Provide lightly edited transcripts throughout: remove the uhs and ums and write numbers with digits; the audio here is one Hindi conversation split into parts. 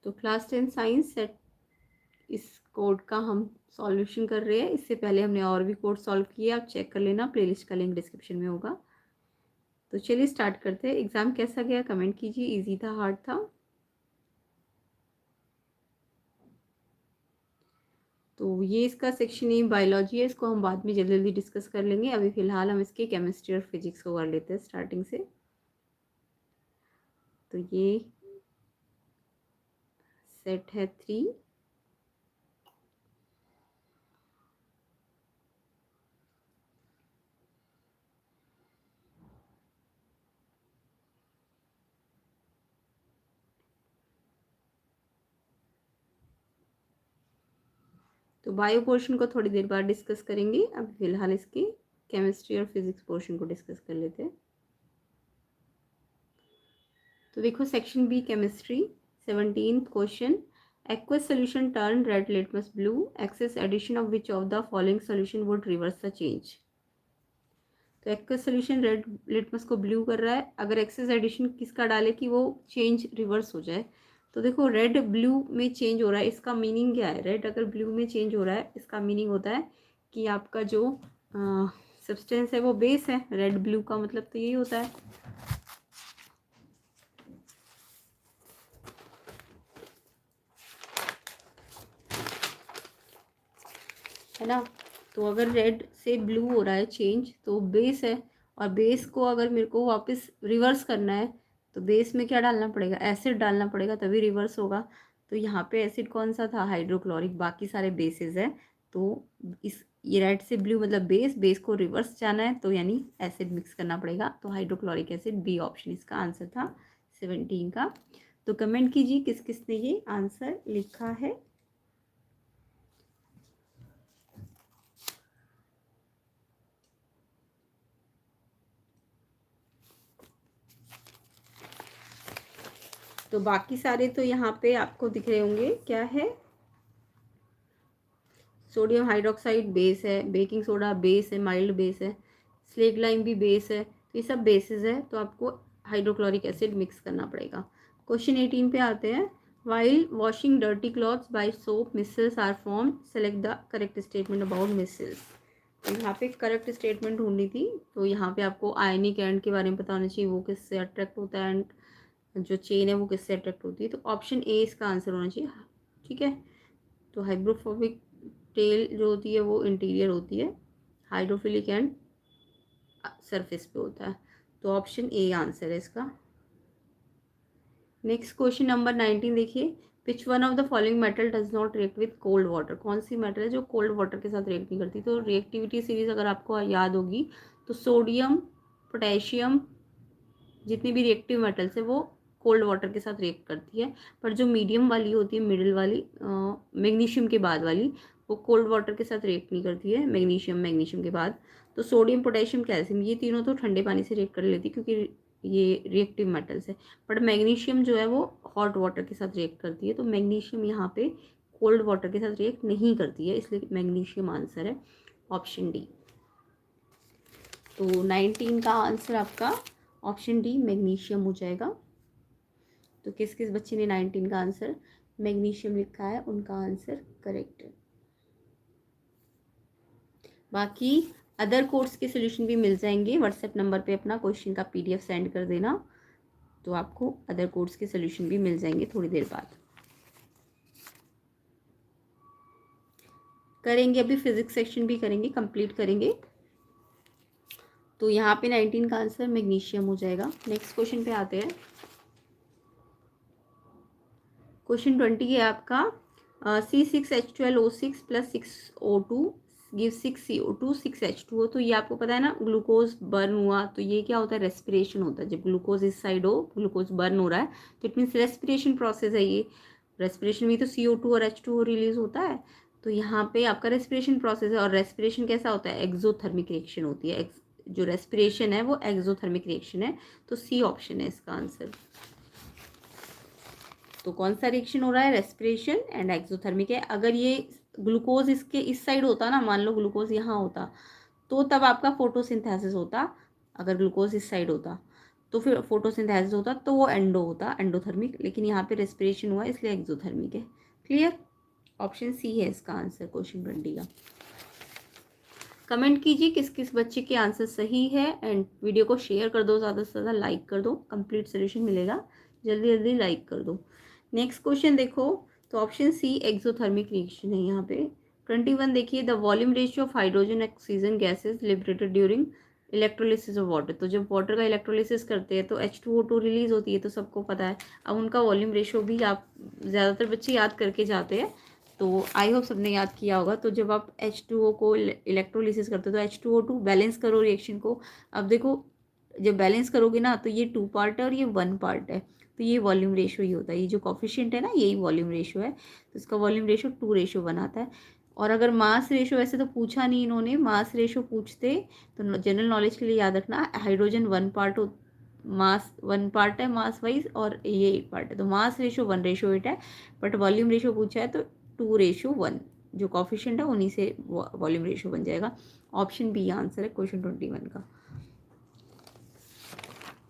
तो क्लास 10 साइंस सेट इस कोड का हम सॉल्यूशन कर रहे हैं। इससे पहले हमने और भी कोड सॉल्व किए, आप चेक कर लेना, प्लेलिस्ट का लिंक डिस्क्रिप्शन में होगा। तो चलिए स्टार्ट करते हैं। एग्ज़ाम कैसा गया कमेंट कीजिए, इजी था हार्ड था? तो ये इसका सेक्शन ही बायोलॉजी है, इसको हम बाद में जल्दी जल्दी डिस्कस कर लेंगे। अभी फ़िलहाल हम इसके केमिस्ट्री और फिजिक्स को कर लेते हैं स्टार्टिंग से। तो ये सेट है 3। तो बायो पोर्शन को थोड़ी देर बाद डिस्कस करेंगे, अब फिलहाल इसके केमिस्ट्री और फिजिक्स पोर्शन को डिस्कस कर लेते हैं। तो देखो section B chemistry 17th question, aqueous solution turn red litmus blue, excess addition of which of the following solution would reverse the change। तो एक्वस सोल्यूशन रेड लिटमस को ब्लू कर रहा है, अगर एक्सेस एडिशन किसका डाले कि वो चेंज रिवर्स हो जाए। तो देखो रेड ब्लू में चेंज हो रहा है, इसका मीनिंग क्या है? रेड अगर ब्लू में चेंज हो रहा है, इसका मीनिंग होता है कि आपका जो सब्सटेंस है वो बेस है। रेड ब्लू का मतलब तो यही होता है। है ना? तो अगर रेड से ब्लू हो रहा है चेंज तो बेस है, और बेस को अगर मेरे को वापस रिवर्स करना है तो बेस में क्या डालना पड़ेगा? एसिड डालना पड़ेगा, तभी रिवर्स होगा। तो यहाँ पे एसिड कौन सा था? हाइड्रोक्लोरिक। बाकी सारे बेसिस है, तो इस ये रेड से ब्लू मतलब बेस, बेस को रिवर्स जाना है तो यानी एसिड मिक्स करना पड़ेगा। तो हाइड्रोक्लोरिक एसिड, बी ऑप्शन इसका आंसर था 17 का। तो कमेंट कीजिए किस किस ने ये आंसर लिखा है। तो बाकी सारे तो यहाँ पे आपको दिख रहे होंगे। क्या है? सोडियम हाइड्रोक्साइड बेस है, बेकिंग सोडा बेस है, माइल्ड बेस है, स्लेट लाइम भी बेस है, तो ये सब बेसिस है। तो आपको हाइड्रोक्लोरिक एसिड मिक्स करना पड़ेगा। क्वेश्चन 18 पे आते हैं। While washing dirty clothes by soap micelles are form, select the correct statement about micelles. तो यहाँ पे करेक्ट स्टेटमेंट ढूंढनी थी, तो यहाँ पे आपको आयनिक एंड के बारे में पता होना चाहिए, वो किससे अट्रैक्ट होता है एंड जो चेन है वो किससे अट्रैक्ट होती है। तो ऑप्शन ए इसका आंसर होना चाहिए। ठीक है, तो हाइड्रोफोबिक टेल जो होती है वो इंटीरियर होती है, हाइड्रोफिलिक एंड सरफेस पे होता है। तो ऑप्शन ए आंसर है इसका। नेक्स्ट क्वेश्चन नंबर 19 देखिए। Which one of the following metal does not react with cold water. कौन सी मेटल है जो कोल्ड वाटर के साथ रिएक्ट नहीं करती? तो रिएक्टिविटी सीरीज अगर आपको याद होगी तो सोडियम, पोटेशियम, जितनी भी रिएक्टिव मेटल्स है वो कोल्ड वाटर के साथ रिएक्ट करती है। पर जो मीडियम वाली होती है, मिडिल वाली, मैग्नीशियम के बाद वाली, वो कोल्ड वाटर के साथ रिएक्ट नहीं करती है। मैग्नीशियम के बाद तो सोडियम, पोटेशियम, कैल्शियम, ये तीनों तो ठंडे पानी से रिएक्ट कर लेती है क्योंकि ये रिएक्टिव मेटल्स है। बट मैग्नीशियम जो है वो हॉट वाटर के साथ रिएक्ट करती है, तो मैग्नीशियम यहाँ पे कोल्ड वाटर के साथ रिएक्ट नहीं करती है, इसलिए मैग्नीशियम आंसर है, ऑप्शन डी। तो 19 का आंसर आपका ऑप्शन डी मैग्नीशियम हो जाएगा। तो किस किस बच्चे ने 19 का आंसर मैग्नीशियम लिखा है, उनका आंसर करेक्ट है। बाकी अदर कोर्स के सोल्यूशन भी मिल जाएंगे। व्हाट्सएप नंबर पे अपना क्वेश्चन का पीडीएफ सेंड कर देना, तो आपको अदर कोर्स के सोल्यूशन भी मिल जाएंगे थोड़ी देर बाद। करेंगे अभी फिजिक्स सेक्शन भी करेंगे, कंप्लीट करेंगे। तो यहाँ पे 19 का आंसर मैग्नीशियम हो जाएगा। नेक्स्ट क्वेश्चन पे आते हैं। क्वेश्चन 20 है आपका। C6H12O6 + 6O2 give 6CO2 6H2O। तो ये आपको पता है ना, ग्लूकोज बर्न हुआ तो ये क्या होता है? रेस्पिरेशन होता है। जब ग्लूकोज इस साइड हो, ग्लूकोज बर्न हो रहा है, तो इट मीन्स रेस्पिरेशन प्रोसेस है ये। रेस्पिरेशन में तो CO2 और H2O रिलीज होता है। तो यहाँ पे आपका रेस्पिरेशन प्रोसेस है, और रेस्पिरेशन कैसा होता है? एक्सोथर्मिक रिएक्शन होती है। जो रेस्पिरेशन है वो एक्सोथर्मिक रिएक्शन है। तो सी ऑप्शन है इसका आंसर। तो कौन सा रिएक्शन हो रहा है? रेस्पिरेशन एंड एक्सोथर्मिक है। अगर ये ग्लूकोज इसके इस साइड होता ना, मान लो ग्लूकोज यहाँ होता, तो तब आपका फोटोसिंथेसिस होता, अगर ग्लूकोज इस साइड होता। तो फिर फोटोसिंथेसिस होता तो वो एंडो होता, एंडोथर्मिक, लेकिन यहाँ पे रेस्पिरेशन हुआ इसलिए एक्सोथर्मिक है। क्लियर? ऑप्शन सी है इसका आंसर क्वेश्चन 20 का। कमेंट कीजिए किस किस बच्चे के आंसर सही है एंड वीडियो को शेयर कर दो, ज़्यादा से ज़्यादा लाइक कर दो, कंप्लीट सोल्यूशन मिलेगा, जल्दी जल्दी लाइक कर दो। नेक्स्ट क्वेश्चन देखो, तो ऑप्शन सी एक्सोथर्मिक रिएक्शन है यहाँ पे। 21 देखिए, the volume ratio of hydrogen oxygen gases liberated during electrolysis of water. तो जब वाटर का इलेक्ट्रोलिसिस करते हैं तो H2O2 रिलीज होती है, तो सबको पता है। अब उनका वॉल्यूम रेशियो भी आप ज़्यादातर बच्चे याद करके जाते हैं, तो आई होप सबने याद किया होगा। तो जब आप H2O को इलेक्ट्रोलिसिस करते हो तो H2O2 बैलेंस करो रिएक्शन को। अब देखो, जब बैलेंस करोगे ना तो ये 2 पार्ट है और ये 1 पार्ट है, तो ये वॉल्यूम रेशियो ही होता है। ये जो कॉफिशिएंट है ना, यही वॉल्यूम रेशियो है, तो इसका वॉल्यूम रेशियो 2:1 आता है। और अगर मास रेशियो, वैसे तो पूछा नहीं इन्होंने, मास रेशियो पूछते तो जनरल नॉलेज के लिए याद रखना, हाइड्रोजन 1 पार्ट, मास 1 पार्ट है मास वाइज, और ये 8 पार्ट है, तो मास रेशियो 1:8 है। बट वॉल्यूम रेशियो पूछा है तो 2:1, जो कॉफिशिएंट है उन्हीं से वॉल्यूम रेशियो बन जाएगा। ऑप्शन बी आंसर है क्वेश्चन 21 का।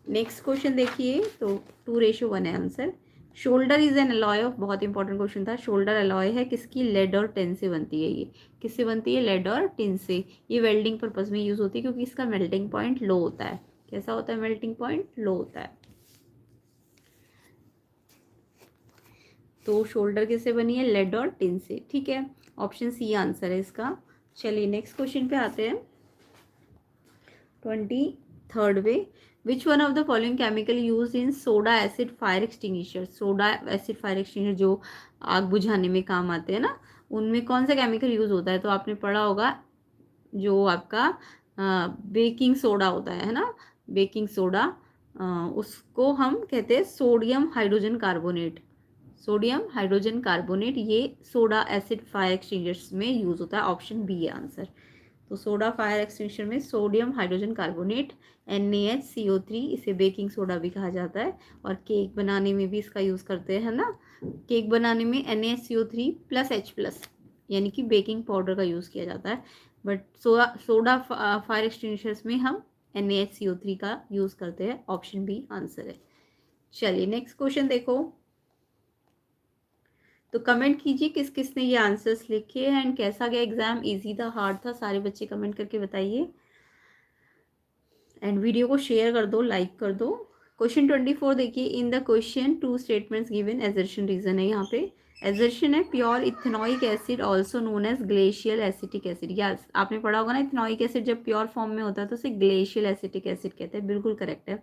नेक्स्ट क्वेश्चन देखिए, तो 2:1 है answer. Shoulder is an alloy of, बहुत इंपॉर्टेंट क्वेश्चन था। शोल्डर अलॉय है किसकी? लेड और टिन से बनती है। ये किससे बनती है? लेड और टिन से। ये वेल्डिंग पर्पज में यूज होती है क्योंकि इसका मेल्टिंग पॉइंट लो होता है। कैसा होता है? मेल्टिंग पॉइंट लो होता है। तो शोल्डर किससे बनी है? लेड और टिन से। ठीक है, ऑप्शन सी आंसर है इसका। चलिए नेक्स्ट क्वेश्चन पे आते हैं। 23rd पे, which one of the following chemical use in soda acid fire extinguisher. Soda acid fire extinguisher जो आग बुझाने में काम आते हैं ना, उनमें कौन सा केमिकल यूज होता है? तो आपने पढ़ा होगा जो आपका बेकिंग सोडा होता है ना, बेकिंग सोडा, उसको हम कहते हैं sodium hydrogen carbonate. Sodium hydrogen carbonate ये सोडा एसिड फायर एक्सटिंग्विशर्स में यूज होता है। ऑप्शन बी है आंसर। तो सोडा फायर एक्सटिंग्विशर में सोडियम हाइड्रोजन कार्बोनेट NaHCO3, इसे बेकिंग सोडा भी कहा जाता है। और केक बनाने में भी इसका यूज़ करते हैं ना, केक बनाने में NaHCO3 प्लस H प्लस, यानी कि बेकिंग पाउडर का यूज़ किया जाता है। बट सोडा फायर एक्सटिंग्विशर्स में हम NaHCO3 का यूज़ करते हैं। ऑप्शन बी आंसर है। चलिए नेक्स्ट क्वेश्चन देखो, तो कमेंट कीजिए किस किस ने ये आंसर्स लिखे हैं एंड कैसा गया एग्जाम, इजी था हार्ड था, सारे बच्चे कमेंट करके बताइए एंड वीडियो को शेयर कर दो, लाइक कर दो। क्वेश्चन 24 देखिए, in the question 2 statements given, assertion reason है यहाँ पे। एजर्शन है pure ethanoic acid also known as glacial acetic acid. या आपने पढ़ा होगा ना, इथेनॉइक एसिड जब प्योर फॉर्म में होता है तो उसे ग्लेशियल एसिटिक एसिड कहते हैं। बिल्कुल करेक्ट है।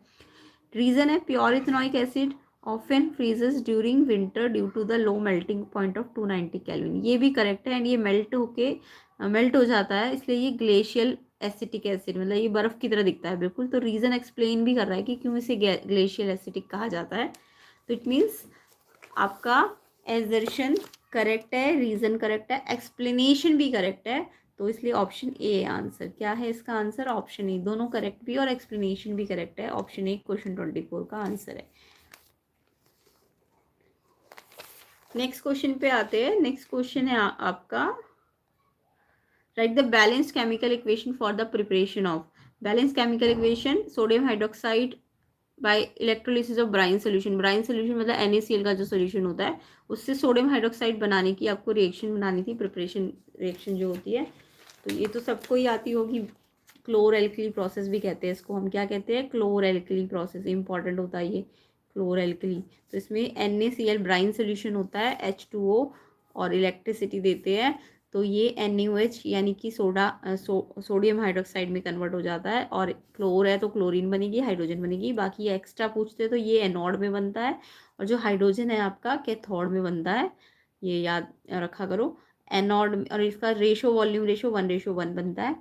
रीजन है pure ethanoic acid often freezes during winter due to the low melting point of 290 kelvin. ये भी करेक्ट है एंड ये मेल्ट हो जाता है, इसलिए ये ग्लेशियल एसिटिक एसिड, मतलब ये बर्फ की तरह दिखता है बिल्कुल। तो रीजन एक्सप्लेन भी कर रहा है कि क्यों इसे ग्लेशियल एसिटिक कहा जाता है। तो इट मीन्स आपका एजर्शन करेक्ट है, रीजन करेक्ट है, एक्सप्लेनेशन भी करेक्ट है, तो इसलिए ऑप्शन ए आंसर। क्या है इसका आंसर? Option A. दोनों करेक्ट भी और एक्सप्लेनेशन भी करेक्ट है। ऑप्शन ए क्वेश्चन 24 का आंसर है। नेक्स्ट क्वेश्चन पे आते हैं। नेक्स्ट क्वेश्चन है आपका, write the balanced chemical equation for the preparation of. Balance chemical equation, sodium hydroxide by electrolysis of brine solution. Brine solution मतलब NaCl का जो सोल्यूशन होता है, उससे सोडियम हाइड्रोक्साइड बनाने की आपको रिएक्शन बनानी थी, प्रिपरेशन रिएक्शन जो होती है। तो ये तो सबको ही आती होगी। क्लोर एल्कली प्रोसेस भी कहते हैं इसको, हम क्या कहते हैं? क्लोर एल्कली प्रोसेस। इंपॉर्टेंट होता है ये क्लोर एल्कली। तो इसमें NaCl ब्राइन सोल्यूशन होता है, H2O और इलेक्ट्रिसिटी देते हैं, तो ये NaOH यानी कि सोडियम हाइड्रोक्साइड में कन्वर्ट हो जाता है। और क्लोर है तो क्लोरीन बनेगी, हाइड्रोजन बनेगी। बाकी एक्स्ट्रा पूछते तो ये एनोड में बनता है, और जो हाइड्रोजन है आपका कैथोड में बनता है, ये याद रखा करो। एनोड, और इसका रेशो वॉल्यूम रेशो 1:1 बनता है।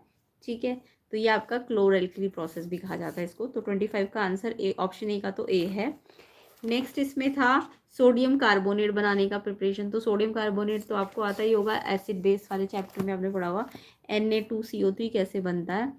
ठीक है, तो ये आपका क्लोर एल्कली प्रोसेस भी कहा जाता है इसको। तो 25 का आंसर ए, ऑप्शन ए का तो ए है। नेक्स्ट इसमें था सोडियम कार्बोनेट बनाने का प्रिपरेशन। तो सोडियम कार्बोनेट तो आपको आता ही होगा, एसिड बेस वाले चैप्टर में आपने पढ़ा होगा। Na2CO3 कैसे बनता है।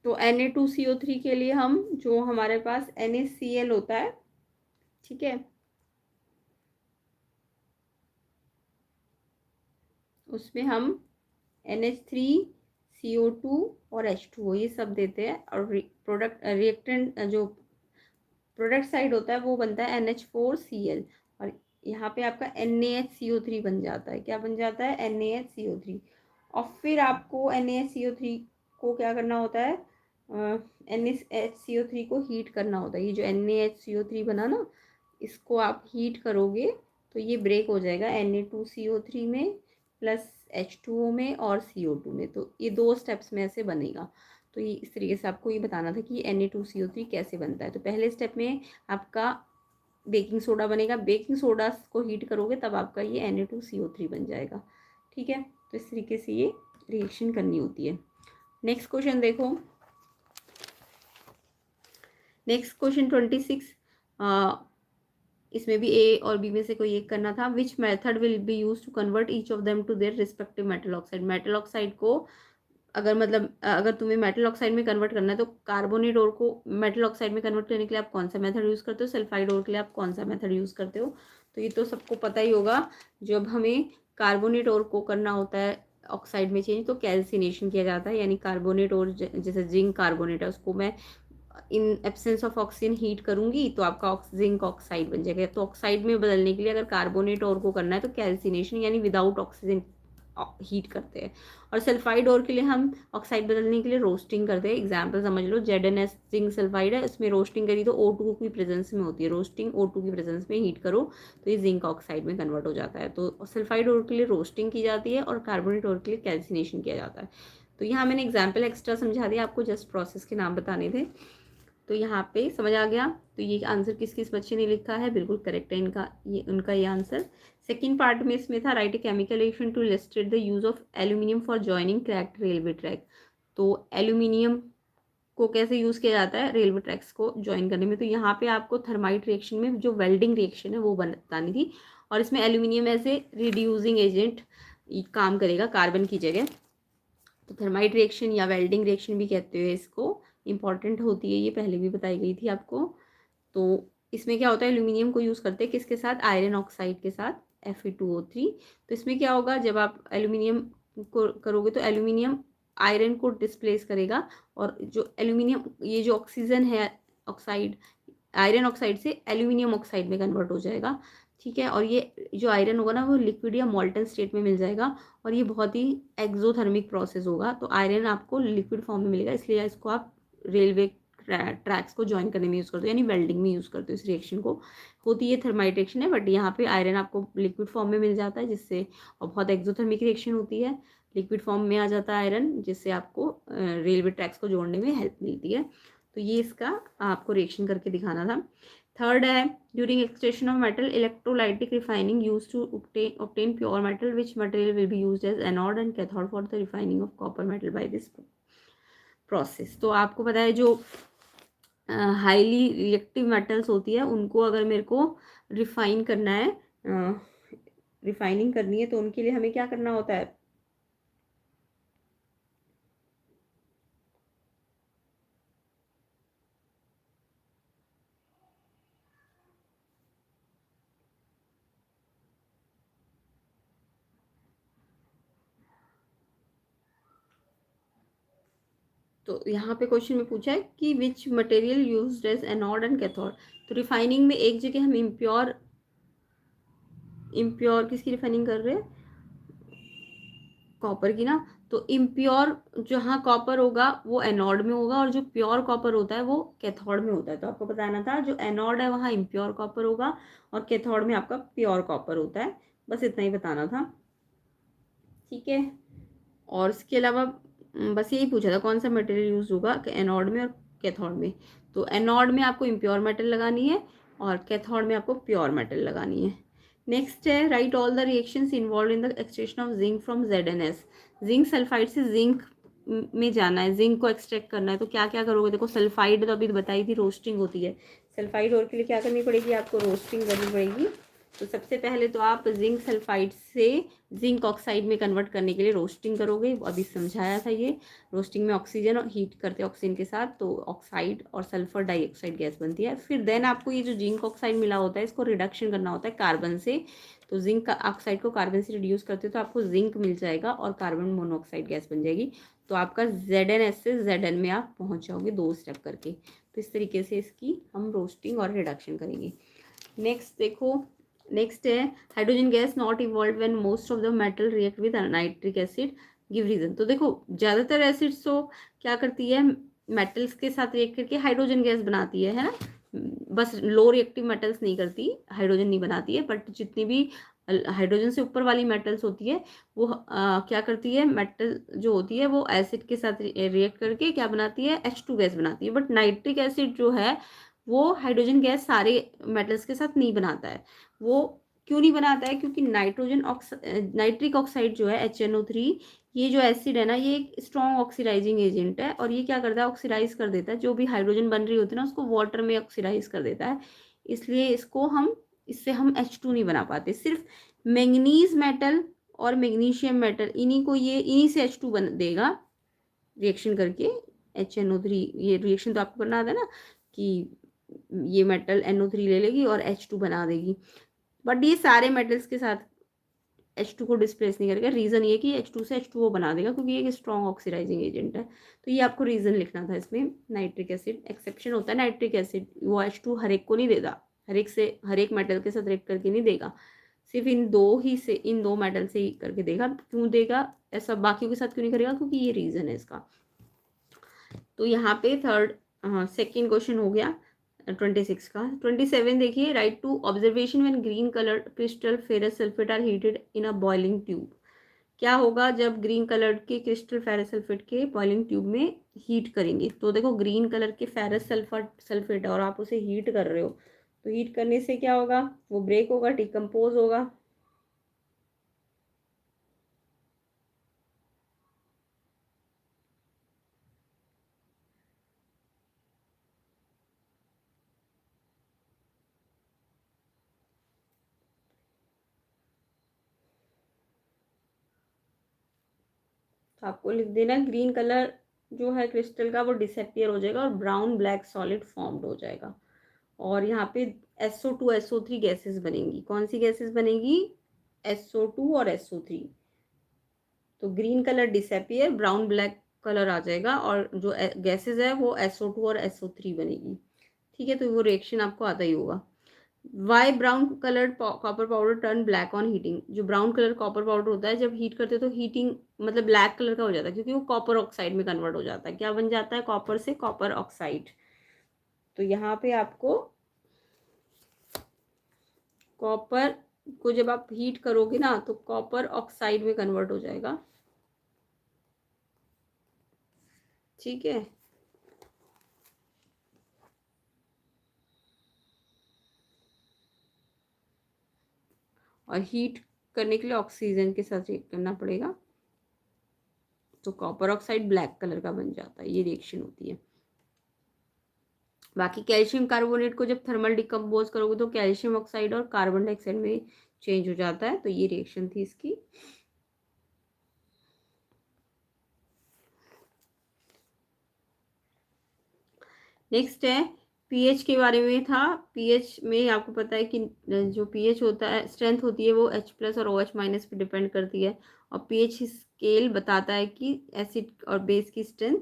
तो Na2CO3 के लिए हम जो हमारे पास NaCl होता है, ठीक है, उसमें हम NH3CO2 और H2O ये सब देते हैं, और प्रोडक्ट रिएक्टेंट जो प्रोडक्ट साइड होता है वो बनता है NH4Cl, और यहाँ पे आपका NaHCO3 बन जाता है। क्या बन जाता है? NaHCO3। और फिर आपको NaHCO3 को क्या करना होता है? NaHCO3 को हीट करना होता है। ये जो NaHCO3 बना ना, इसको आप हीट करोगे तो ये ब्रेक हो जाएगा Na2CO3 में प्लस H2O में और CO2 में। तो ये 2 स्टेप्स में ऐसे बनेगा। तो ये इस तरीके से आपको ये बताना था कि Na2CO3 कैसे बनता है। तो पहले स्टेप में आपका बेकिंग सोडा बनेगा, बेकिंग सोडा को हीट करोगे तब आपका ये Na2CO3 बन जाएगा, ठीक है। तो इस तरीके से ये रिएक्शन करनी होती है। नेक्स्ट क्वेश्चन देखो, नेक्स्ट क्वेश्चन 26। इसमें भी ए और बी में से कोई एक करना था। Which method will be use to convert each of them to their respective metal oxide. Metal oxide को अगर तुम्हें मेटल ऑक्साइड में कन्वर्ट करना है तो कार्बोनेट ओर को मेटल ऑक्साइड में कन्वर्ट करने के लिए आप कौन सा मेथड यूज़ करते हो, सल्फाइड ओर के लिए आप कौन सा मेथड यूज़ करते हो। तो ये तो सबको पता ही होगा। जब हमें कार्बोनेट ओर को करना होता है ऑक्साइड में चेंज, तो कैल्सिनेशन किया जाता है, यानी कार्बोनेट और जैसे जिंक कार्बोनेट है उसको मैं in absence of oxygen heat करूंगी तो आपका जिंक ऑक्साइड बन जाएगा। तो ऑक्साइड में बदलने के लिए अगर कार्बोनेट और को करना है तो कैल्सिनेशन यानी विदाउट ऑक्सीजन हीट करते हैं। और सल्फाइड और के लिए हम ऑक्साइड बदलने के लिए रोस्टिंग करते हैं। एग्जाम्पल समझ लो, ZnS जिंक सल्फाइड है, इसमें रोस्टिंग करी तो O2 की प्रेजेंस में होती है, रोस्टिंग O2 की प्रेजेंस में हीट करो तो ये जिंक ऑक्साइड में कन्वर्ट हो जाता है। तो सल्फाइड और के लिए रोस्टिंग की जाती है और कार्बोनेट और के लिए कैल्सिनेशन किया जाता है। तो यहाँ मैंने एग्जाम्पल एक्स्ट्रा समझा दिया, आपको जस्ट प्रोसेस के नाम बताने थे। तो यहाँ पे समझ आ गया। तो ये आंसर किस किस बच्चे ने लिखा है, बिल्कुल करेक्ट है इनका, ये उनका ये आंसर। सेकंड पार्ट में इसमें था write a chemical reaction to illustrate the use of aluminium for joining cracked railway track. तो एल्यूमिनियम को कैसे यूज़ किया जाता है रेलवे ट्रैक्स को ज्वाइन करने में। तो यहाँ पे आपको थर्माइट रिएक्शन में जो वेल्डिंग रिएक्शन है वो बतानी थी, और इसमें एल्यूमिनियम ऐसे रिड्यूसिंग एजेंट काम करेगा कार्बन की जगह। तो थर्माइट रिएक्शन या वेल्डिंग रिएक्शन भी कहते हैं इसको, इंपॉर्टेंट होती है, ये पहले भी बताई गई थी आपको। तो इसमें क्या होता है, एल्यूमिनियम को यूज़ करते हैं किसके साथ, आयरन ऑक्साइड के साथ, Fe2O3। तो इसमें क्या होगा, जब आप एल्यूमिनियम को करोगे तो एल्यूमिनियम आयरन को डिस्प्लेस करेगा, और जो एल्यूमिनियम ये जो ऑक्सीजन है ऑक्साइड, आयरन ऑक्साइड से एल्यूमिनियम ऑक्साइड में कन्वर्ट हो जाएगा, ठीक है। और ये जो आयरन होगा ना वो लिक्विड या मॉल्टन स्टेट में मिल जाएगा, और ये बहुत ही एक्सोथर्मिक प्रोसेस होगा। तो आयरन आपको लिक्विड फॉर्म में मिलेगा, इसलिए इसको आप रेलवे ट्रैक्स को ज्वाइन करने में यूज़ करते हो, यानी वेल्डिंग में यूज़ करते हो इस रिएक्शन को। होती है थर्माइट रिएक्शन है, बट यहाँ पे आयरन आपको लिक्विड फॉर्म में मिल जाता है, जिससे, और बहुत एक्सोथर्मिक रिएक्शन होती है, लिक्विड फॉर्म में आ जाता है आयरन, जिससे आपको रेलवे ट्रैक्स को जोड़ने में हेल्प मिलती है। तो ये इसका आपको रिएक्शन करके दिखाना था। थर्ड है during extraction of metal electrolytic refining use to obtain pure metal which material will be used as anode and cathode for the refining of copper metal by this process. तो आपको पता है जो हाईली रिएक्टिव मेटल्स होती है उनको अगर मेरे को रिफाइन करना है, रिफाइनिंग करनी है, तो उनके लिए हमें क्या करना होता है, तो यहाँ पे क्वेश्चन में पूछा है कि which material used as anode and cathode. तो रिफाइनिंग में एक जगह हम इम्प्योर किसकी रिफाइनिंग कर रहे हैं, कॉपर की ना। तो इम्प्योर जहाँ कॉपर होगा वो एनोड में होगा, और जो प्योर कॉपर होता है वो कैथोड में होता है। तो आपको बताना था जो एनोड है वहाँ इम्प्योर कॉपर होगा, और कैथोड में आपका प्योर कॉपर होता है। बस इतना ही बताना था, ठीक है। और इसके अलावा बस यही पूछा था कौन सा मटेरियल यूज होगा एनोड में और कैथोड में। तो एनोड में आपको इम्प्योर मेटल लगानी है, और कैथोड में आपको प्योर मेटल लगानी है। नेक्स्ट है right all the reactions involve in the extraction of zinc from ZnS। Zinc sulphide से जिंक में जाना है, जिंक को एक्सट्रैक्ट करना है, तो क्या क्या करोगे। देखो सल्फाइड तो अभी बताई थी रोस्टिंग होती है, सल्फाइड और के लिए क्या करनी पड़ेगी, आपको रोस्टिंग करनी पड़ेगी। तो सबसे पहले तो आप जिंक सल्फाइड से जिंक ऑक्साइड में कन्वर्ट करने के लिए रोस्टिंग करोगे, अभी समझाया था ये। रोस्टिंग में ऑक्सीजन और हीट करते हैं ऑक्सीजन के साथ, तो ऑक्साइड और सल्फर डाइऑक्साइड गैस बनती है। फिर देन आपको ये जो जिंक ऑक्साइड मिला होता है इसको रिडक्शन करना होता है कार्बन से। तो जिंक ऑक्साइड को कार्बन से रिड्यूस करते हो तो आपको जिंक मिल जाएगा और कार्बन मोनोऑक्साइड गैस बन जाएगी। तो आपका ZnS से Zn में आप पहुंच जाओगे 2 स्टेप करके। तो इस तरीके से इसकी हम रोस्टिंग और रिडक्शन करेंगे। नेक्स्ट देखो, नेक्स्ट है hydrogen gas not evolve when most of the metal react with nitric acid, give reason. तो देखो ज़्यादातर एसिड्स तो क्या करती है, मेटल्स के साथ रिएक्ट करके हाइड्रोजन गैस बनाती है ना। बस लो रिएक्टिव मेटल्स नहीं करती, हाइड्रोजन नहीं बनाती है, बट जितनी भी हाइड्रोजन से ऊपर वाली मेटल्स होती है वो क्या करती है, मेटल जो होती है वो एसिड के साथ रिएक्ट करके क्या बनाती है, H2 गैस बनाती है। बट नाइट्रिक एसिड जो है वो हाइड्रोजन गैस सारे मेटल्स के साथ नहीं बनाता है। वो क्यों नहीं बनाता है, क्योंकि नाइट्रिक ऑक्साइड जो है HNO3, ये जो एसिड है ना ये एक स्ट्रॉन्ग ऑक्सीडाइजिंग एजेंट है, और ये क्या करता है, ऑक्सीडाइज कर देता है जो भी हाइड्रोजन बन रही होती है ना उसको वाटर में ऑक्सीडाइज कर देता है। इसलिए इससे हम H2 नहीं बना पाते। सिर्फ मैंगनीज मेटल और मैग्नीशियम मेटल इन्हीं से H2 बन देगा रिएक्शन करके। HNO3, ये रिएक्शन तो आपको करना आता है ना कि ये मेटल NO3 ले लेगी और H2 बना देगी, बट ये सारे मेटल्स के साथ H2 को डिस्प्लेस नहीं करेगा। रीज़न ये कि H2 से H2O बना देगा क्योंकि ये एक स्ट्रॉन्ग ऑक्सीडाइजिंग एजेंट है। तो ये आपको रीज़न लिखना था इसमें। नाइट्रिक एसिड एक्सेप्शन होता है, नाइट्रिक एसिड वो H2 हर एक को नहीं देगा, हर एक मेटल के साथ रिएक्ट करके नहीं देगा, सिर्फ इन दो मेटल से ही करके देगा। क्यों देगा ऐसा, बाकियों के साथ क्यों नहीं करेगा, क्योंकि ये रीज़न है इसका। तो यहाँ पे सेकेंड क्वेश्चन हो गया 26 का। 27 देखिए, write to observation when green colour crystal ferrous sulphate are heated in a boiling tube. क्या होगा जब ग्रीन कलर के क्रिस्टल फेरस सल्फेट के बॉइलिंग ट्यूब में हीट करेंगे। तो देखो ग्रीन कलर के फेरस सल्फेट है और आप उसे हीट कर रहे हो, तो हीट करने से क्या होगा, वो ब्रेक होगा, डिकम्पोज होगा। तो आपको लिख देना ग्रीन कलर जो है क्रिस्टल का वो डिसअपियर हो जाएगा और ब्राउन ब्लैक सॉलिड फॉर्म्ड हो जाएगा। और यहाँ पे SO2 SO3 गैसेस बनेंगी। कौन सी गैसेस बनेगी, SO2 और SO3। तो green colour disappear, brown black colour आ जाएगा, और जो गैसेस है वो SO2 और SO3 बनेगी। ठीक है, तो वो रिएक्शन आपको आता ही होगा। Why brown coloured copper powder turn black on heating. जो ब्राउन कलर कॉपर पाउडर होता है जब हीट करते हैं तो हीटिंग मतलब ब्लैक कलर का हो जाता है, क्योंकि वो कॉपर ऑक्साइड में कन्वर्ट हो जाता है। क्या बन जाता है, कॉपर से कॉपर ऑक्साइड। तो यहाँ पे आपको कॉपर को जब आप हीट करोगे ना तो कॉपर ऑक्साइड में कन्वर्ट हो जाएगा। ठीक है, और हीट करने के लिए ऑक्सीजन के साथ रिएक्ट करना पड़ेगा, तो कॉपर ऑक्साइड ब्लैक कलर का बन जाता है। ये रिएक्शन होती है। बाकी कैल्शियम कार्बोनेट को जब थर्मल डिकम्पोज करोगे तो कैल्शियम ऑक्साइड और कार्बन डाइऑक्साइड में चेंज हो जाता है। तो ये रिएक्शन थी इसकी। नेक्स्ट है पीएच के बारे में था। पीएच में आपको पता है कि जो पीएच होता है, स्ट्रेंथ होती है वो H+ और OH- पे डिपेंड करती है, और पीएच स्केल बताता है कि एसिड और बेस की स्ट्रेंथ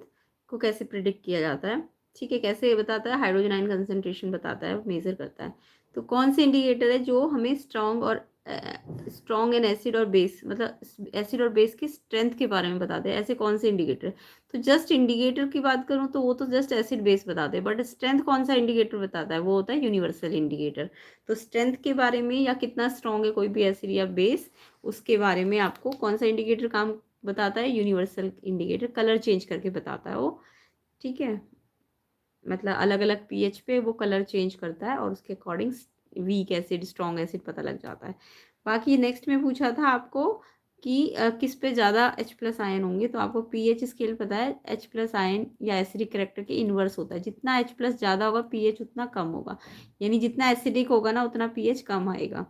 को कैसे प्रिडिक्ट किया जाता है। ठीक है, कैसे बताता है, हाइड्रोजन आयन कंसंट्रेशन बताता है, मेजर करता है। तो कौन से इंडिकेटर है जो हमें स्ट्रॉन्ग एंड एसिड और बेस, मतलब एसिड और बेस की स्ट्रेंथ के बारे में बताते हैं, ऐसे कौन से इंडिकेटर। तो जस्ट इंडिकेटर की बात करूँ तो वो तो जस्ट एसिड बेस बताते हैं, बट स्ट्रेंथ कौन सा इंडिकेटर बताता है, वो होता है यूनिवर्सल इंडिकेटर। तो स्ट्रेंथ के बारे में या कितना स्ट्रॉन्ग है कोई भी एसिड या बेस, उसके बारे में आपको कौन सा इंडिकेटर काम बताता है, यूनिवर्सल इंडिकेटर। कलर चेंज करके बताता है वो। ठीक है, मतलब अलग अलग पीएच पे वो कलर चेंज करता है और उसके according weak acid strong acid पता लग जाता है। बाकी नेक्स्ट में पूछा था आपको कि किस पे ज़्यादा H+ आयन होंगे, तो आपको पीएच स्केल पता है, H+ आयन या एसिडिक करेक्टर के इन्वर्स होता है। जितना H+ ज़्यादा होगा पीएच उतना कम होगा, यानी जितना एसिडिक होगा ना उतना पीएच कम आएगा।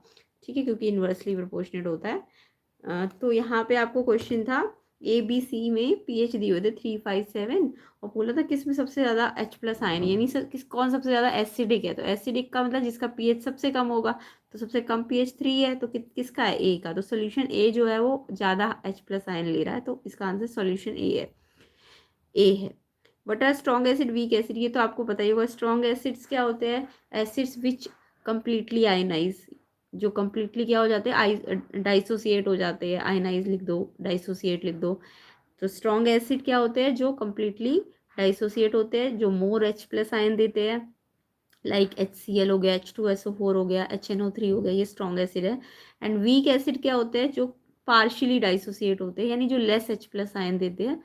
ठीक है, क्योंकि इन्वर्सली प्रोपोर्शनेट होता है। तो यहाँ पे आपको क्वेश्चन था ABC में पीएच दिए हुए थे 357 और बोला था किस में सबसे ज़्यादा H+ आयन, यानी कौन सबसे ज़्यादा एसिडिक है। तो एसिडिक का मतलब जिसका पीएच सबसे कम होगा, तो सबसे कम पीएच 3 है, तो किसका है, ए का। तो सोल्यूशन ए जो है वो ज़्यादा H+ आयन ले रहा है, तो इसका आंसर सोल्यूशन ए है। What are strong acid, weak acid, ये तो आपको पता ही होगा। स्ट्रॉन्ग एसिड्स क्या होते हैं, एसिड्स विच कम्प्लीटली आयनाइज, जो कम्प्लीटली क्या हो जाते हैं, डाइसोसिएट हो जाते हैं। आयनाइज लिख दो, डाइसोसिएट लिख दो। तो स्ट्रॉन्ग एसिड क्या होते हैं, जो कम्प्लीटली डाइसोसिएट होते हैं, जो मोर H+ आयन देते हैं, लाइक HCl हो गया, H2SO4 हो गया, HNO3 हो गया, ये स्ट्रॉन्ग एसिड है। एंड वीक एसिड क्या होते हैं, जो पार्शियली डाइसोसिएट होते हैं, यानी जो लेस H+ आयन देते हैं,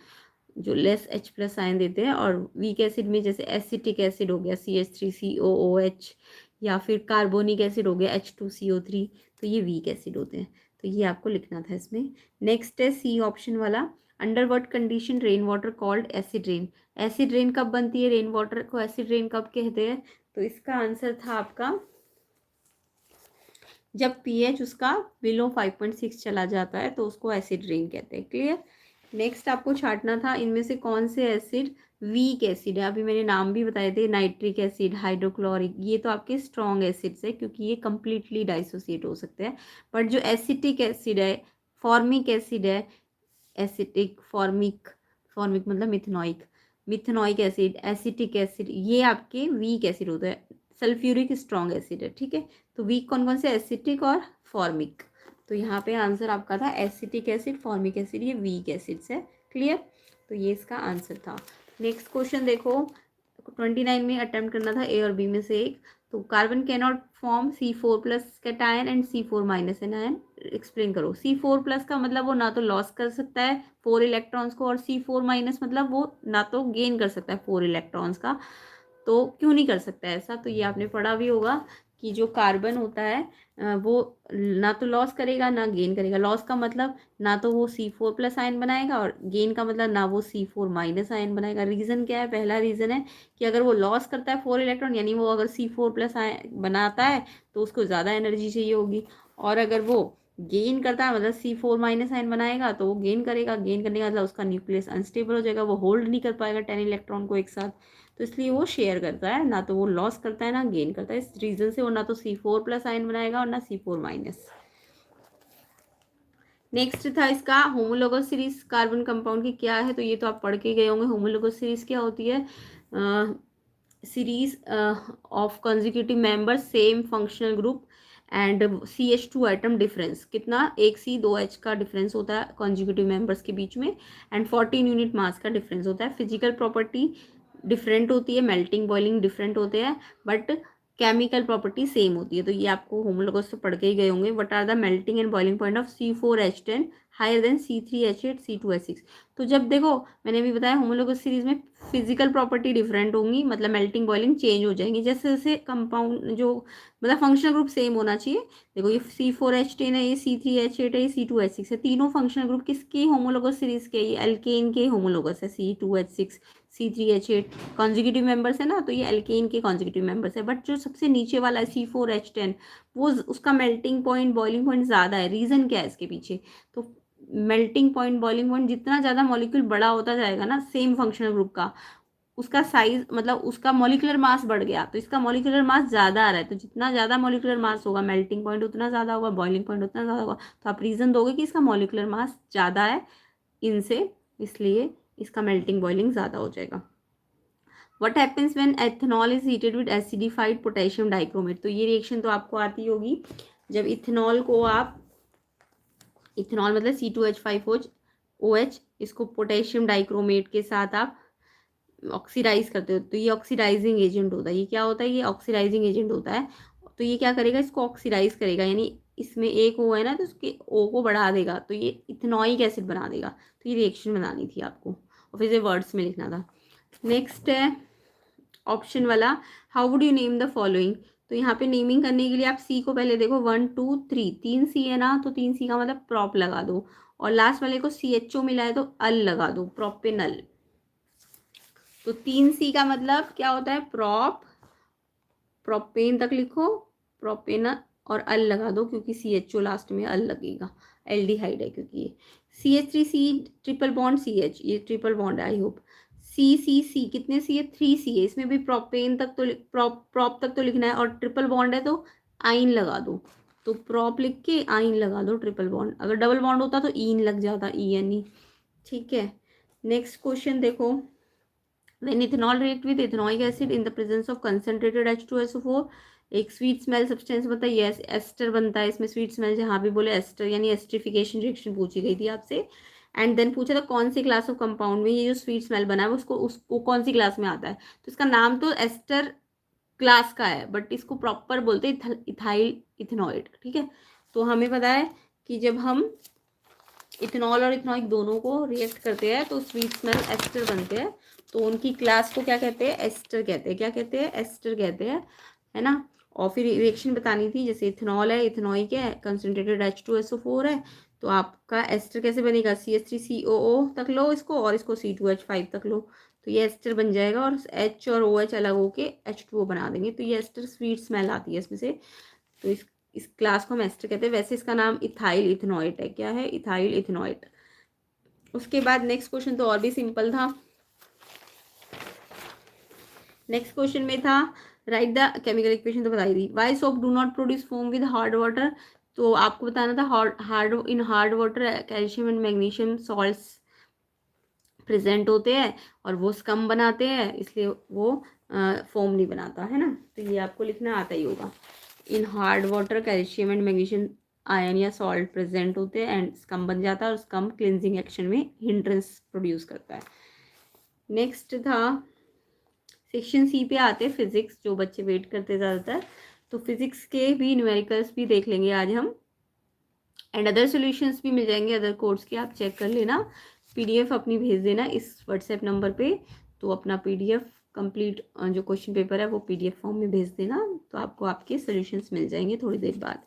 जो लेस H+ आयन देते हैं। और वीक एसिड में जैसे एसिटिक एसिड हो गया CH3COOH, या फिर कार्बोनिक एसिड हो गया H2CO3, तो ये वीक एसिड होते हैं। तो ये आपको लिखना था इसमें। नेक्स्ट है सी ऑप्शन वाला, under what condition rain water called acid rain. Acid rain कब बनती है, रेन वाटर को एसिड रेन कब कहते हैं। तो इसका आंसर था आपका जब पीएच उसका बिलो 5.6 चला जाता है, तो उसको एसिड रेन कहते हैं। क्लियर। नेक्स्ट आपको छांटना था इनमें से कौन से एसिड वीक एसिड है। अभी मैंने नाम भी बताए थे, नाइट्रिक एसिड, हाइड्रोक्लोरिक, ये तो आपके स्ट्रॉन्ग एसिड्स है, क्योंकि ये कम्प्लीटली डाइसोसिएट हो सकते हैं। बट जो एसिटिक एसिड है, फॉर्मिक एसिड है, एसिटिक, फॉर्मिक, फॉर्मिक मतलब मिथेनॉइक, मिथेनॉइक एसिड, एसिटिक एसिड, ये आपके वीक एसिड होते हैं। सल्फ्यूरिक स्ट्रॉन्ग एसिड है, ठीक है। तो वीक कौन कौन से, एसिटिक और फॉर्मिक। तो यहाँ पे आंसर आपका था एसिटिक एसिड, फॉर्मिक एसिड, ये वीक एसिड्स है। क्लियर। तो ये इसका आंसर था। नेक्स्ट क्वेश्चन देखो, 29 में अटेम्प्ट करना था ए और बी में से एक। तो carbon can not form C4+ cation and C4- anion, explain करो। C4+ का मतलब वो ना तो लॉस कर सकता है 4 इलेक्ट्रॉन्स को, और C4- मतलब वो ना तो गेन कर सकता है 4 इलेक्ट्रॉन्स का। तो क्यों नहीं कर सकता है ऐसा, तो ये आपने पढ़ा भी होगा कि जो कार्बन होता है वो ना तो लॉस करेगा ना गेन करेगा। लॉस का मतलब ना तो वो C4+ आयन बनाएगा, और गेन का मतलब ना वो C4- आयन बनाएगा। रीज़न क्या है, पहला रीज़न है कि अगर वो लॉस करता है 4 इलेक्ट्रॉन, यानी वो अगर C4+ आयन बनाता है तो उसको ज़्यादा एनर्जी चाहिए होगी। और अगर वो गेन करता है, मतलब C4- आयन बनाएगा, तो वो गेन करेगा। गेन करने का मतलब उसका न्यूक्लियस अनस्टेबल हो जाएगा, वो होल्ड नहीं कर पाएगा 10 इलेक्ट्रॉन को एक साथ। तो इसलिए वो शेयर करता है, ना तो वो लॉस करता है ना गेन करता है। इस रीज़न से वो ना तो C4+ आयन बनाएगा और ना C4-। नेक्स्ट था इसका होमोलोगस सीरीज कार्बन कंपाउंड की क्या है, तो ये तो आप पढ़ के गए होंगे। होमोलोगस सीरीज क्या होती है, series of consecutive members same functional group and CH2 atom difference, कितना 1 C 2 H का डिफरेंस होता है कंसेक्यूटिव मेंबर्स के बीच में, एंड 14 यूनिट मास का डिफरेंस होता है। फिजिकल प्रॉपर्टी डिफरेंट होती है, मेल्टिंग बॉइलिंग डिफरेंट होते हैं, बट केमिकल प्रॉपर्टी सेम होती है। तो ये आपको होमोलोगस तो पढ़ के ही गए होंगे। What are the melting and boiling point of C4H10 higher than C3H8 C2H6। तो जब देखो मैंने भी बताया होमोलोगस सीरीज में फिजिकल प्रॉपर्टी डिफरेंट होंगी, मतलब मेल्टिंग बॉइलिंग चेंज हो जाएंगी जैसे जैसे कंपाउंड जो, मतलब फंक्शनल ग्रुप सेम होना चाहिए। देखो ये C4H10 है, ये C3H8 है, ये C2H6 है, तीनों फंक्शनल ग्रुप किसकी होमोलोगस सीरीज के, ये एल्केन के होमोलोगस है। C2H6 C3H8 कॉन्जिक्यूटिव मेंबर्स है ना, तो ये एल्केन के कॉन्जिक्यूटिव मेंबर्स है। बट जो सबसे नीचे वाला है C4H10, वो उसका मेल्टिंग पॉइंट बॉइलिंग पॉइंट ज़्यादा है। रीज़न क्या है इसके पीछे, तो मेल्टिंग पॉइंट बॉइलिंग पॉइंट जितना ज़्यादा मॉलिक्यूल बड़ा होता जाएगा ना सेम फंक्शनल ग्रुप का, उसका साइज मतलब उसका मॉलिक्यूलर मास बढ़ गया, तो इसका मॉलिक्यूलर मास ज़्यादा आ रहा है। तो जितना ज़्यादा मॉलिक्यूलर मास होगा, मेल्टिंग पॉइंट उतना ज़्यादा होगा, बॉइलिंग पॉइंट उतना ज़्यादा होगा। तो आप रीज़न दोगे कि इसका मॉलिक्यूलर मास ज़्यादा है इनसे, इसलिए इसका मेल्टिंग बॉइलिंग ज़्यादा हो जाएगा। What happens when ethanol is heated with acidified potassium dichromate. तो ये रिएक्शन तो आपको आती होगी, जब इथेनॉल को आप, इथेनॉल मतलब C2H5OH, इसको पोटेशियम डाइक्रोमेट के साथ आप ऑक्सीडाइज करते हो, तो ये ऑक्सीडाइजिंग एजेंट होता है। ये क्या होता है, ये ऑक्सीडाइजिंग एजेंट होता है। तो ये क्या करेगा, इसको ऑक्सीडाइज करेगा, यानी इसमें एक O है ना, तो उसके O को बढ़ा देगा, तो ये इथेनॉइक एसिड बना देगा। तो ये रिएक्शन बनानी थी आपको और फिर से वर्ड्स में लिखना था। नेक्स्ट है ऑप्शन वाला, how would you name the following. तो यहाँ पे नेमिंग करने के लिए आप सी को पहले देखो, 1 2 3, 3 C है ना, तो 3 C का मतलब प्रॉप लगा दो, और लास्ट वाले को CHO मिला है तो अल लगा दो, प्रोपेनल। तो 3 C का मतलब क्या होता है, प्रॉप, प्रोपेन तक लिखो, प्रोपेनल, और अल लगा दो क्योंकि CHO लास्ट में अल लगेगा, एल्डिहाइड है क्योंकि ये CH3C ट्रिपल बॉन्ड CH, ये ट्रिपल बॉन्ड है आई होप। CCC कितने C है, 3C है, इसमें भी प्रोपेन तक तो प्रॉप तक तो लिखना है और ट्रिपल बॉन्ड है तो आइन लगा दो, तो प्रॉप लिख के आइन लगा दो ट्रिपल बॉन्ड, अगर डबल बॉन्ड होता तो ईन लग जाता, ENE। ठीक है, नेक्स्ट क्वेश्चन देखो, when ethanol react with ethanoic acid in the presence of concentrated H2SO4 एक स्वीट स्मेल सब्सटेंस बनता है, यस एस्टर बनता है, इसमें स्वीट स्मेल जहाँ भी बोले एस्टर यानी एस्टरिफिकेशन रिएक्शन पूछी गई थी आपसे। एंड देन पूछा था कौन सी क्लास ऑफ कंपाउंड में ये जो स्वीट स्मेल बना है उसको कौन सी क्लास में आता है, तो इसका नाम तो एस्टर क्लास का है बट इसको प्रॉपर बोलते हैं इथाइल इथेनॉइड। ठीक है, तो हमें पता है कि जब हम इथेनॉल और इथेनॉइक दोनों को रिएक्ट करते हैं तो स्वीट स्मेल एस्टर बनते हैं, तो उनकी क्लास को क्या कहते हैं, एस्टर कहते हैं, क्या कहते हैं, एस्टर कहते हैं, है ना। और फिर रिएक्शन बतानी थी, जैसे इथेनॉल है, इथेनॉइक है, कंसनट्रेटेड H2SO4 है, तो आपका एस्टर कैसे बनेगा, CH3COO तक लो इसको और इसको C2H5 तक लो, तो ये एस्टर बन जाएगा और H और OH अलग होके H2O बना देंगे, तो ये एस्टर स्वीट स्मेल आती है इसमें से, तो इस क्लास को हम एस्टर कहते हैं। वैसे इसका नाम इथाइल इथेनॉइट है, क्या है, इथाइल इथेनॉइट। उसके बाद नेक्स्ट क्वेश्चन तो और भी सिंपल था, नेक्स्ट क्वेश्चन में था राइट द केमिकल इक्वेशन, तो बताई थी why soap do not produce foam with hard water, तो आपको बताना था hard water calcium and magnesium salts present होते हैं और वो स्कम बनाते हैं, इसलिए वो फोम नहीं बनाता है ना, तो ये आपको लिखना आता ही होगा। In hard water calcium and magnesium ion या सॉल्ट प्रेजेंट होते हैं एंड स्कम बन जाता है और स्कम क्लिनजिंग एक्शन में हिंड्रेंस प्रोड्यूस करता है। नेक्स्ट था सेक्शन C पे आते हैं फिजिक्स, जो बच्चे वेट करते ज़्यादातर, तो फिजिक्स के भी न्यूमेरिकल्स भी देख लेंगे आज हम एंड अदर सॉल्यूशंस भी मिल जाएंगे अदर कोर्स के, आप चेक कर लेना, PDF अपनी भेज देना इस व्हाट्सएप नंबर पे, तो अपना PDF कंप्लीट जो क्वेश्चन पेपर है वो PDF फॉर्म में भेज देना, तो आपको आपके सॉल्यूशंस मिल जाएंगे थोड़ी देर बाद।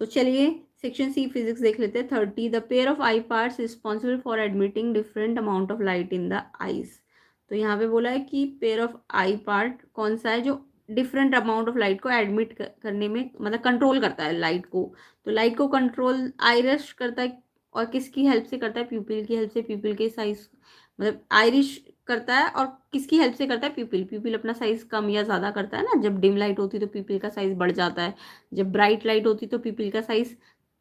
तो चलिए सेक्शन C फिजिक्स देख लेते हैं। 30 the pair of I parts responsible for admitting different amount of light in the eyes, तो यहाँ पे बोला है कि पेयर ऑफ आई पार्ट कौन सा है जो डिफरेंट अमाउंट ऑफ लाइट को एडमिट करने में मतलब कंट्रोल करता है लाइट को, तो लाइट को कंट्रोल आइरिश करता है और किसकी हेल्प से करता है, प्यूपिल की हेल्प से, प्यूपिल के साइज मतलब आइरिश करता है और किसकी हेल्प से करता है, प्यूपिल अपना साइज कम या ज़्यादा करता है ना, जब डिम लाइट होती है तो प्यूपिल का साइज बढ़ जाता है, जब ब्राइट लाइट होती है तो प्यूपिल का साइज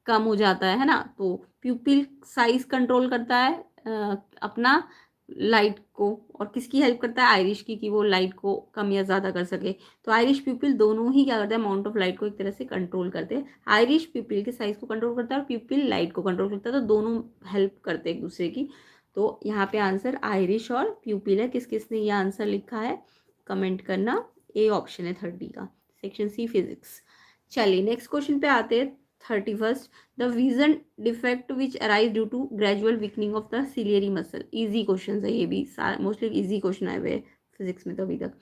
कम हो जाता है ना, तो प्यूपिल साइज कंट्रोल करता है अपना लाइट को और किसकी हेल्प करता है, आयरिश की, कि वो लाइट को कम या ज़्यादा कर सके, तो आयरिश प्यूपिल दोनों ही क्या करते हैं, अमाउंट ऑफ लाइट को एक तरह से कंट्रोल करते हैं, आयरिश प्यूपिल के साइज को कंट्रोल करता है और प्यूपिल लाइट को कंट्रोल करता है, तो दोनों हेल्प करते हैं एक दूसरे की, तो यहाँ पे आंसर आयरिश और प्यूपिल है। किस किसने ये आंसर लिखा है कमेंट करना, ए ऑप्शन है 30 का, सेक्शन C फिजिक्स। चलिए नेक्स्ट क्वेश्चन पे आते हैं 31st the vision defect which arise due to gradual weakening of the ciliary muscle, easy question है ये भी, मोस्टली इजी क्वेश्चन आए हुए फिजिक्स में तो अभी तक।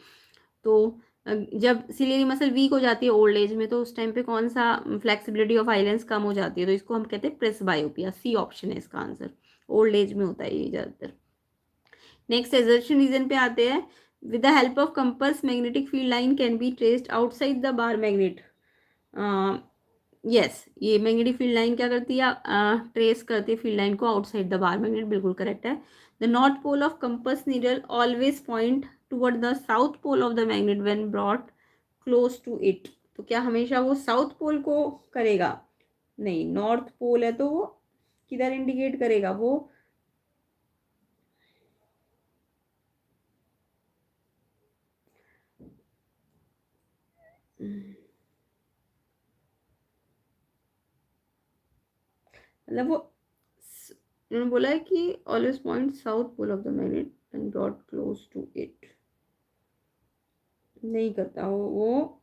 तो जब सिलियरी मसल वीक हो जाती है ओल्ड एज में तो उस टाइम पे कौन सा फ्लेक्सिबिलिटी ऑफ आइलेंस कम हो जाती है, तो इसको हम कहते हैं प्रेसबायोपिया, C ऑप्शन है इसका आंसर, ओल्ड एज में होता है ये ज़्यादातर। नेक्स्ट एजर्शन रीजन पे आते हैं, with the help of compass magnetic field line can be traced outside the bar magnet, yes ये मैग्नेटिक फील्ड लाइन क्या करती है, ट्रेस करती है फील्ड लाइन को आउटसाइड द बार मैग्नेट, बिल्कुल करेक्ट है। The north pole of compass needle always point toward the south pole of the magnet when brought close to it, तो क्या हमेशा वो साउथ पोल को करेगा, नहीं, नॉर्थ पोल है तो वो किधर इंडिकेट करेगा, वो मतलब वो उन्होंने बोला है कि always point south pole of the magnet and brought close to it, नहीं करता वो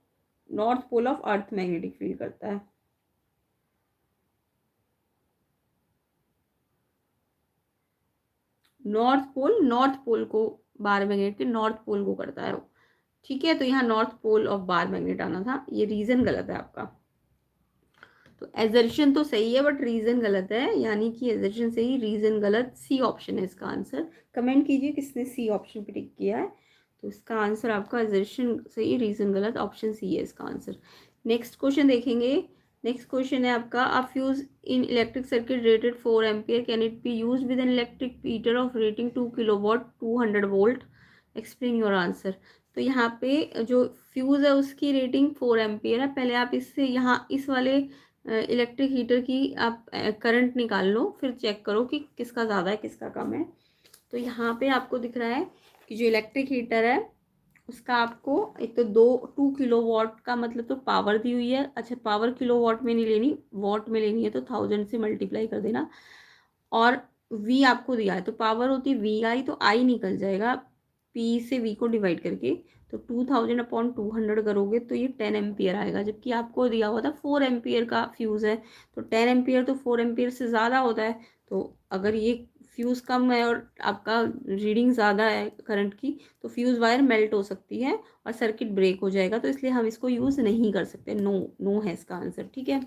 north pole of earth magnetic field करता है, नॉर्थ पोल को बार मैग्नेट के नॉर्थ पोल को करता है वो, ठीक है, तो यहाँ north pole of bar magnet आना था, ये रीजन गलत है आपका, तो एजर्शन तो सही है बट रीजन गलत है, यानी कि एजर्शन सही रीजन गलत, C ऑप्शन है इसका आंसर। कमेंट कीजिए किसने C ऑप्शन पे टिक किया है, तो इसका आंसर आपका एजर्शन सही रीजन गलत, ऑप्शन C है इसका आंसर। नेक्स्ट क्वेश्चन देखेंगे नेक्स्ट क्वेश्चन है आपका, अ fuse in electric circuit rated 4 ampere can it be use with an electric meter of rating 2 kilowatt 200 volt, explain your answer. तो यहाँ पे जो फ्यूज़ है उसकी रेटिंग 4 एम्पियर है। पहले आप इससे यहाँ इस वाले इलेक्ट्रिक हीटर की आप करंट निकाल लो, फिर चेक करो कि किसका ज़्यादा है किसका कम है। तो यहाँ पे आपको दिख रहा है कि जो इलेक्ट्रिक हीटर है उसका आपको एक तो 2 किलोवाट का मतलब तो पावर दी हुई है। अच्छा, पावर किलोवाट में नहीं लेनी, वॉट में लेनी है, तो 1000 से मल्टीप्लाई कर देना। और वी आपको दिया है तो पावर होती है वी आई, तो आई निकल जाएगा पी से वी को डिवाइड करके। तो 2000/200 करोगे तो ये 10 एम्पियर आएगा, जबकि आपको दिया हुआ था 4 एम्पियर का फ्यूज़ है। तो 10 एम्पियर तो 4 एम्पियर से ज़्यादा होता है। तो अगर ये फ्यूज़ कम है और आपका रीडिंग ज़्यादा है करंट की, तो फ्यूज़ वायर मेल्ट हो सकती है और सर्किट ब्रेक हो जाएगा। तो इसलिए हम इसको यूज़ नहीं कर सकते। नो, नो है इसका आंसर। ठीक है।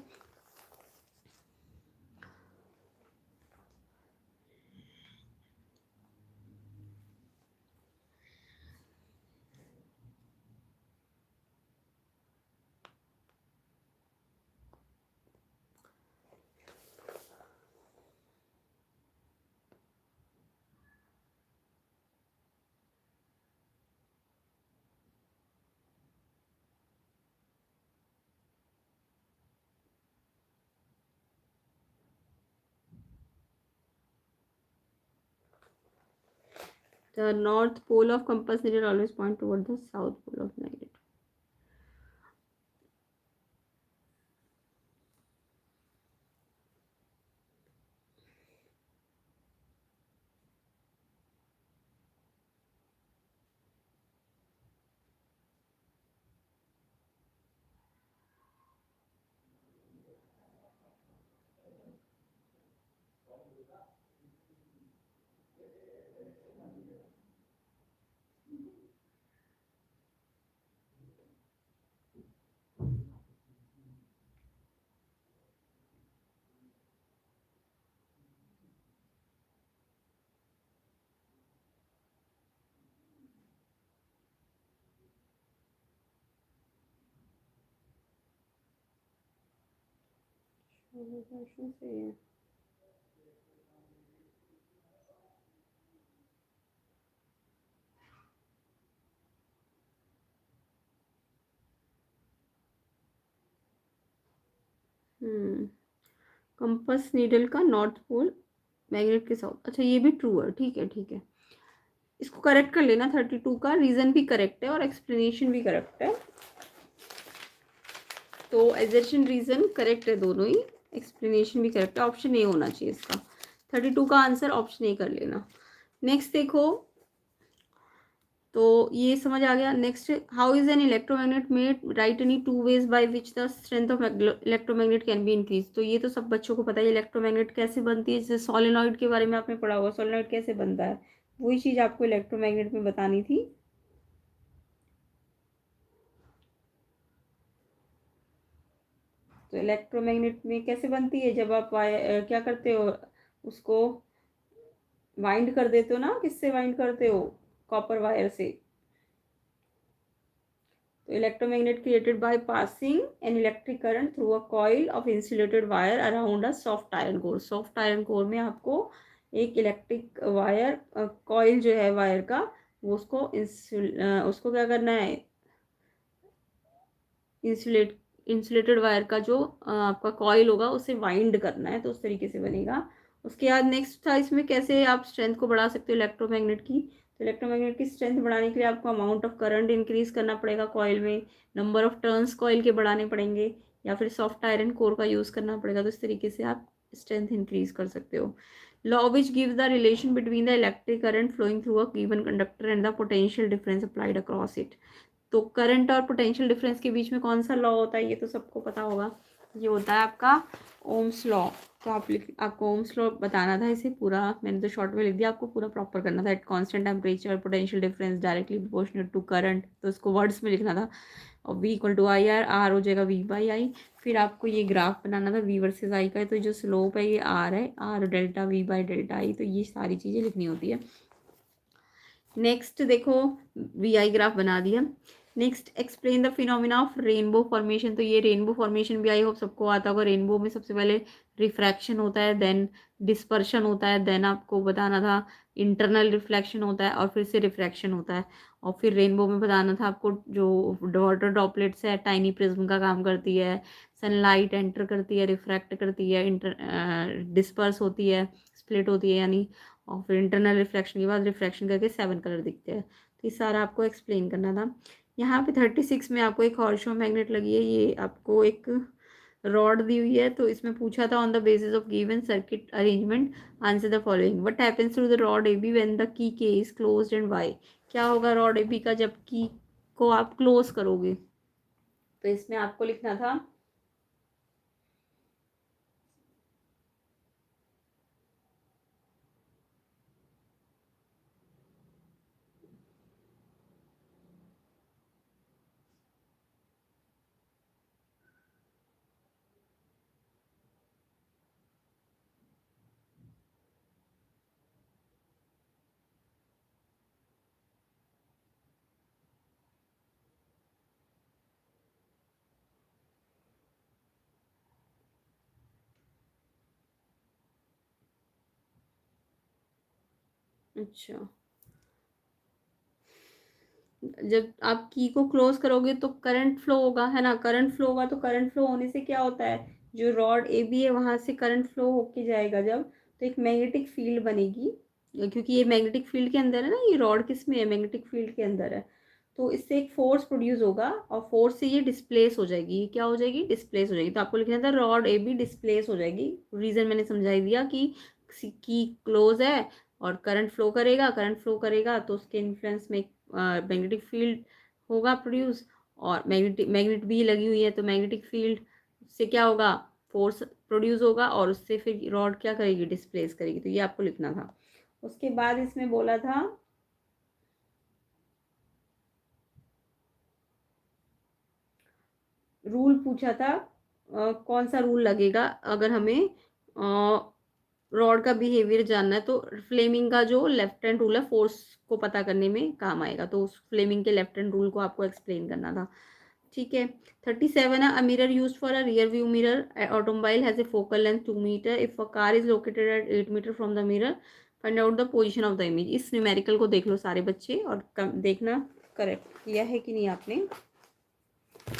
The north pole of compass needle always point toward the south pole of magnet. Question सही है। कंपस नीडल का नॉर्थ पोल मैग्नेट के साथ, अच्छा ये भी ट्रू है। ठीक है, ठीक है, इसको करेक्ट कर लेना। 32 का रीजन भी करेक्ट है और एक्सप्लेनेशन भी करेक्ट है। तो एजर्शन रीजन करेक्ट है दोनों ही, एक्सप्लेनेशन भी करेक्ट है। ऑप्शन ए होना चाहिए इसका। 32 का आंसर ऑप्शन ए कर लेना। नेक्स्ट देखो, तो ये समझ आ गया। Next, how is an electromagnet made, right any two ways by which the strength of electromagnet can be increase. तो ये तो सब बच्चों को पता है, इलेक्ट्रोमैग्नेट कैसे बनती है। जैसे सोलेनॉइड के बारे में आपने पढ़ा होगा, सोलेनॉइड कैसे बनता है, वही चीज़ आपको इलेक्ट्रोमैग्नेट में बतानी थी। तो इलेक्ट्रोमैग्नेट में कैसे बनती है, जब आप क्या करते हो, उसको वाइंड कर देते हो ना। किससे वाइंड करते हो, कॉपर वायर से। तो electromagnet created by passing an electric current through a coil of insulated wire around a soft iron core. Soft iron core में आपको एक इलेक्ट्रिक वायर कॉइल जो है वायर का, वो उसको क्या करना है, इंसुलेट इंसुलेटेड वायर का जो आपका कॉइल होगा उसे वाइंड करना है। तो उस तरीके से बनेगा। उसके बाद नेक्स्ट था इसमें कैसे आप स्ट्रेंथ को बढ़ा सकते हो इलेक्ट्रोमैग्नेट की। तो इलेक्ट्रोमैग्नेट की स्ट्रेंथ बढ़ाने के लिए आपको अमाउंट ऑफ करंट इंक्रीज करना पड़ेगा कॉइल में, नंबर ऑफ टर्न्स कॉइल के बढ़ाने पड़ेंगे, या फिर सॉफ्ट आयरन कोर का यूज़ करना पड़ेगा। तो इस तरीके से आप स्ट्रेंथ इंक्रीज कर सकते हो। Law which give the relation between the electric current flowing through a given conductor and the potential difference applied across it. तो करंट और पोटेंशियल डिफरेंस के बीच में कौन सा लॉ होता है, ये तो सबको पता होगा। ये होता है आपका ओम्स लॉ। तो आपको ओम्स लॉ बताना था। इसे पूरा मैंने तो शॉर्ट में लिख दिया, आपको पूरा प्रॉपर करना था। At constant temperature potential difference directly proportional to current, तो इसको वर्ड्स में लिखना था। और V equal to I R, R हो जाएगा V/I। फिर आपको ये ग्राफ बनाना था V वर्सेस I का। तो जो स्लोप है ये R है, R डेल्टा V/डेल्टा I। तो ये सारी चीज़ें लिखनी होती है। नेक्स्ट देखो, VI ग्राफ बना दिया। Next explain the phenomena of rainbow formation. तो ये रेनबो फॉर्मेशन भी आई होप सबको आता होगा। रेनबो में सबसे पहले रिफ्रैक्शन होता है, देन डिस्पर्शन होता है, देन आपको बताना था इंटरनल रिफ्लेक्शन होता है और फिर से रिफ्रैक्शन होता है। और फिर रेनबो में बताना था आपको जो वाटर ड्रॉपलेट्स है टाइनी प्रिज्म का काम करती है, सनलाइट एंटर करती है, रिफ्रैक्ट करती है, डिस्पर्स होती है, स्प्लिट होती है यानी, और फिर इंटरनल रिफ्लेक्शन के बाद रिफ्रैक्शन करके 7 कलर दिखते हैं। तो ये सारा आपको एक्सप्लेन करना था। यहाँ पे 36 में आपको एक हॉर्सशो मैग्नेट लगी है। ये आपको एक रॉड दी हुई है, तो इसमें पूछा था on the basis of given circuit arrangement answer the following. What happens to the rod A B when the key K is closed end Y. क्या होगा रॉड ए बी का जब की को आप क्लोज करोगे। तो इसमें आपको लिखना था अच्छा, जब आप की को क्लोज करोगे तो करंट फ्लो होगा, है ना। करंट फ्लो होगा तो करंट फ्लो होने से क्या होता है, जो रॉड ए बी है वहां से करंट फ्लो होके जाएगा जब, तो एक मैग्नेटिक फील्ड बनेगी। क्योंकि ये मैग्नेटिक फील्ड के अंदर है ना, ये रॉड किस में है, मैग्नेटिक फील्ड के अंदर है। तो इससे एक फोर्स प्रोड्यूस होगा और फोर्स से ये डिस्प्लेस हो जाएगी। ये क्या हो जाएगी, डिस्प्लेस हो जाएगी। तो आपको लिखना था रॉड ए बी डिस्प्लेस हो जाएगी। रीजन मैंने समझा ही दिया कि की क्लोज है और करंट फ्लो करेगा, करंट फ्लो करेगा तो उसके इन्फ्लुएंस में मैग्नेटिक फील्ड होगा प्रोड्यूस, और मैग्नेट भी लगी हुई है तो मैग्नेटिक फील्ड से क्या होगा, फोर्स प्रोड्यूस होगा और उससे फिर रॉड क्या करेगी, डिस्प्लेस करेगी। तो ये आपको लिखना था। उसके बाद इसमें बोला था रूल पूछा था, कौन सा रूल लगेगा अगर हमें रॉड का बिहेवियर जानना है। तो फ्लेमिंग का जो लेफ्ट हैंड रूल है फोर्स को पता करने में काम आएगा, तो उस फ्लेमिंग के लेफ्ट हैंड रूल को आपको एक्सप्लेन करना था। ठीक है। 37 है, a mirror use for a rear view mirror automobile has a focal length 2 metre if a car is located at 8 metre from the mirror find out the position of the image. इस न्यूमेरिकल को देख लो सारे बच्चे और देखना करेक्ट किया है कि नहीं आपने।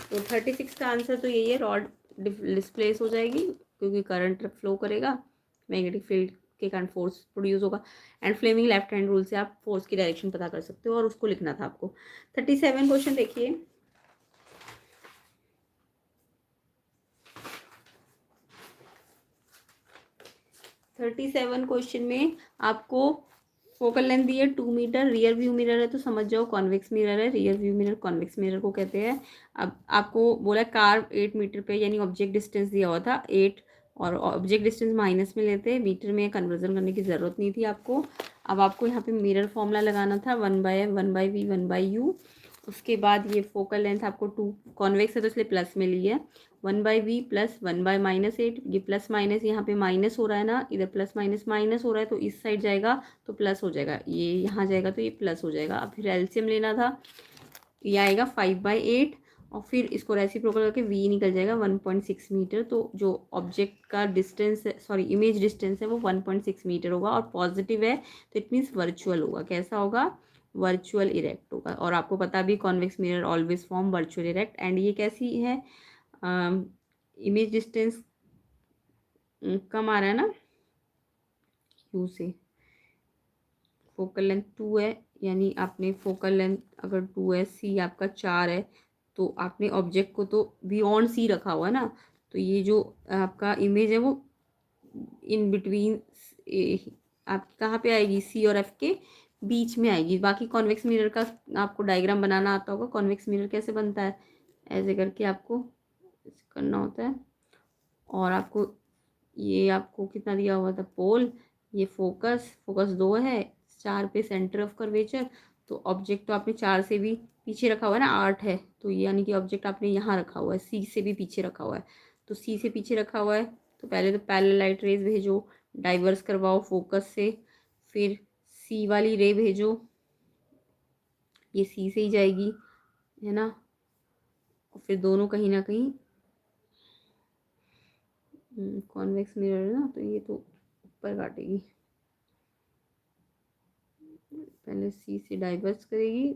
तो 36 का आंसर तो यही है, रॉड डिस्प्लेस हो जाएगी क्योंकि करंट फ्लो करेगा, मैग्नेटिक फील्ड के कारण फोर्स प्रोड्यूस होगा। And Fleming left hand rule से आप फोर्स की डायरेक्शन पता कर सकते हो और उसको लिखना था आपको। 37 क्वेश्चन देखिए। 37 क्वेश्चन में आपको फोकल लेंथ दी है 2 मीटर, रियर व्यू मिरर है तो समझ जाओ कॉन्वेक्स मिरर है, rear view mirror convex mirror को कहते हैं। अब आपको बोला कार 8 मीटर पे, यानी ऑब्जेक्ट डिस्टेंस दिया हुआ था 8, और ऑब्जेक्ट डिस्टेंस माइनस में लेते हैं, मीटर में कन्वर्जन करने की ज़रूरत नहीं थी आपको। अब आपको यहाँ पे मिरर फॉर्मूला लगाना था 1/m1/v 1/u। उसके बाद ये फोकल लेंथ आपको 2 कॉन्वेक्स है तो इसलिए प्लस में ली है, 1/v प्लस 1/-8। ये प्लस माइनस यहाँ पे माइनस हो रहा है ना, इधर प्लस माइनस माइनस हो रहा है तो इस साइड जाएगा तो प्लस हो जाएगा, ये यहाँ जाएगा तो ये प्लस हो जाएगा। अब फिर एलसीएम लेना था, ये आएगा 5/8 और फिर इसको रेसिप्रोकल करके v निकल जाएगा 1.6 मीटर। तो जो ऑब्जेक्ट का डिस्टेंस है, सॉरी इमेज डिस्टेंस है, वो 1.6 मीटर होगा और पॉजिटिव है तो इट मीन्स वर्चुअल होगा। कैसा होगा, वर्चुअल इरेक्ट होगा। और आपको पता भी convex mirror always form virtual erect. And ये कैसी है, इमेज डिस्टेंस कम आ रहा है ना क्यू से, फोकल लेंथ 2 है, यानी आपने फोकल लेंथ अगर 2 है, सी आपका 4 है, तो आपने ऑब्जेक्ट को तो बियॉन्ड सी रखा हुआ है ना, तो ये जो आपका इमेज है वो इन बिटवीन आप कहाँ पे आएगी, सी और एफ के बीच में आएगी। बाकी कॉन्वेक्स मिरर का आपको डायग्राम बनाना आता होगा, कॉन्वेक्स मिरर कैसे बनता है, ऐसे करके आपको करना होता है। और आपको ये आपको कितना दिया हुआ था, पोल, ये फोकस, फोकस 2 है, 4 पे सेंटर ऑफ कर्वेचर। तो ऑब्जेक्ट तो आपने 4 से भी पीछे रखा हुआ है ना, 8 है, तो ये यानी कि ऑब्जेक्ट आपने यहाँ रखा हुआ है, सी से भी पीछे रखा हुआ है। तो सी से पीछे रखा हुआ है तो पहले तो पैरेलल लाइट रेज भेजो, डाइवर्स करवाओ फोकस से, फिर सी वाली रे भेजो, ये सी से ही जाएगी, है ना, और फिर दोनों कहीं ना कहीं कॉन्वेक्स मिरर है ना, तो ये तो ऊपर काटेगी, पहले सी से डाइवर्स करेगी,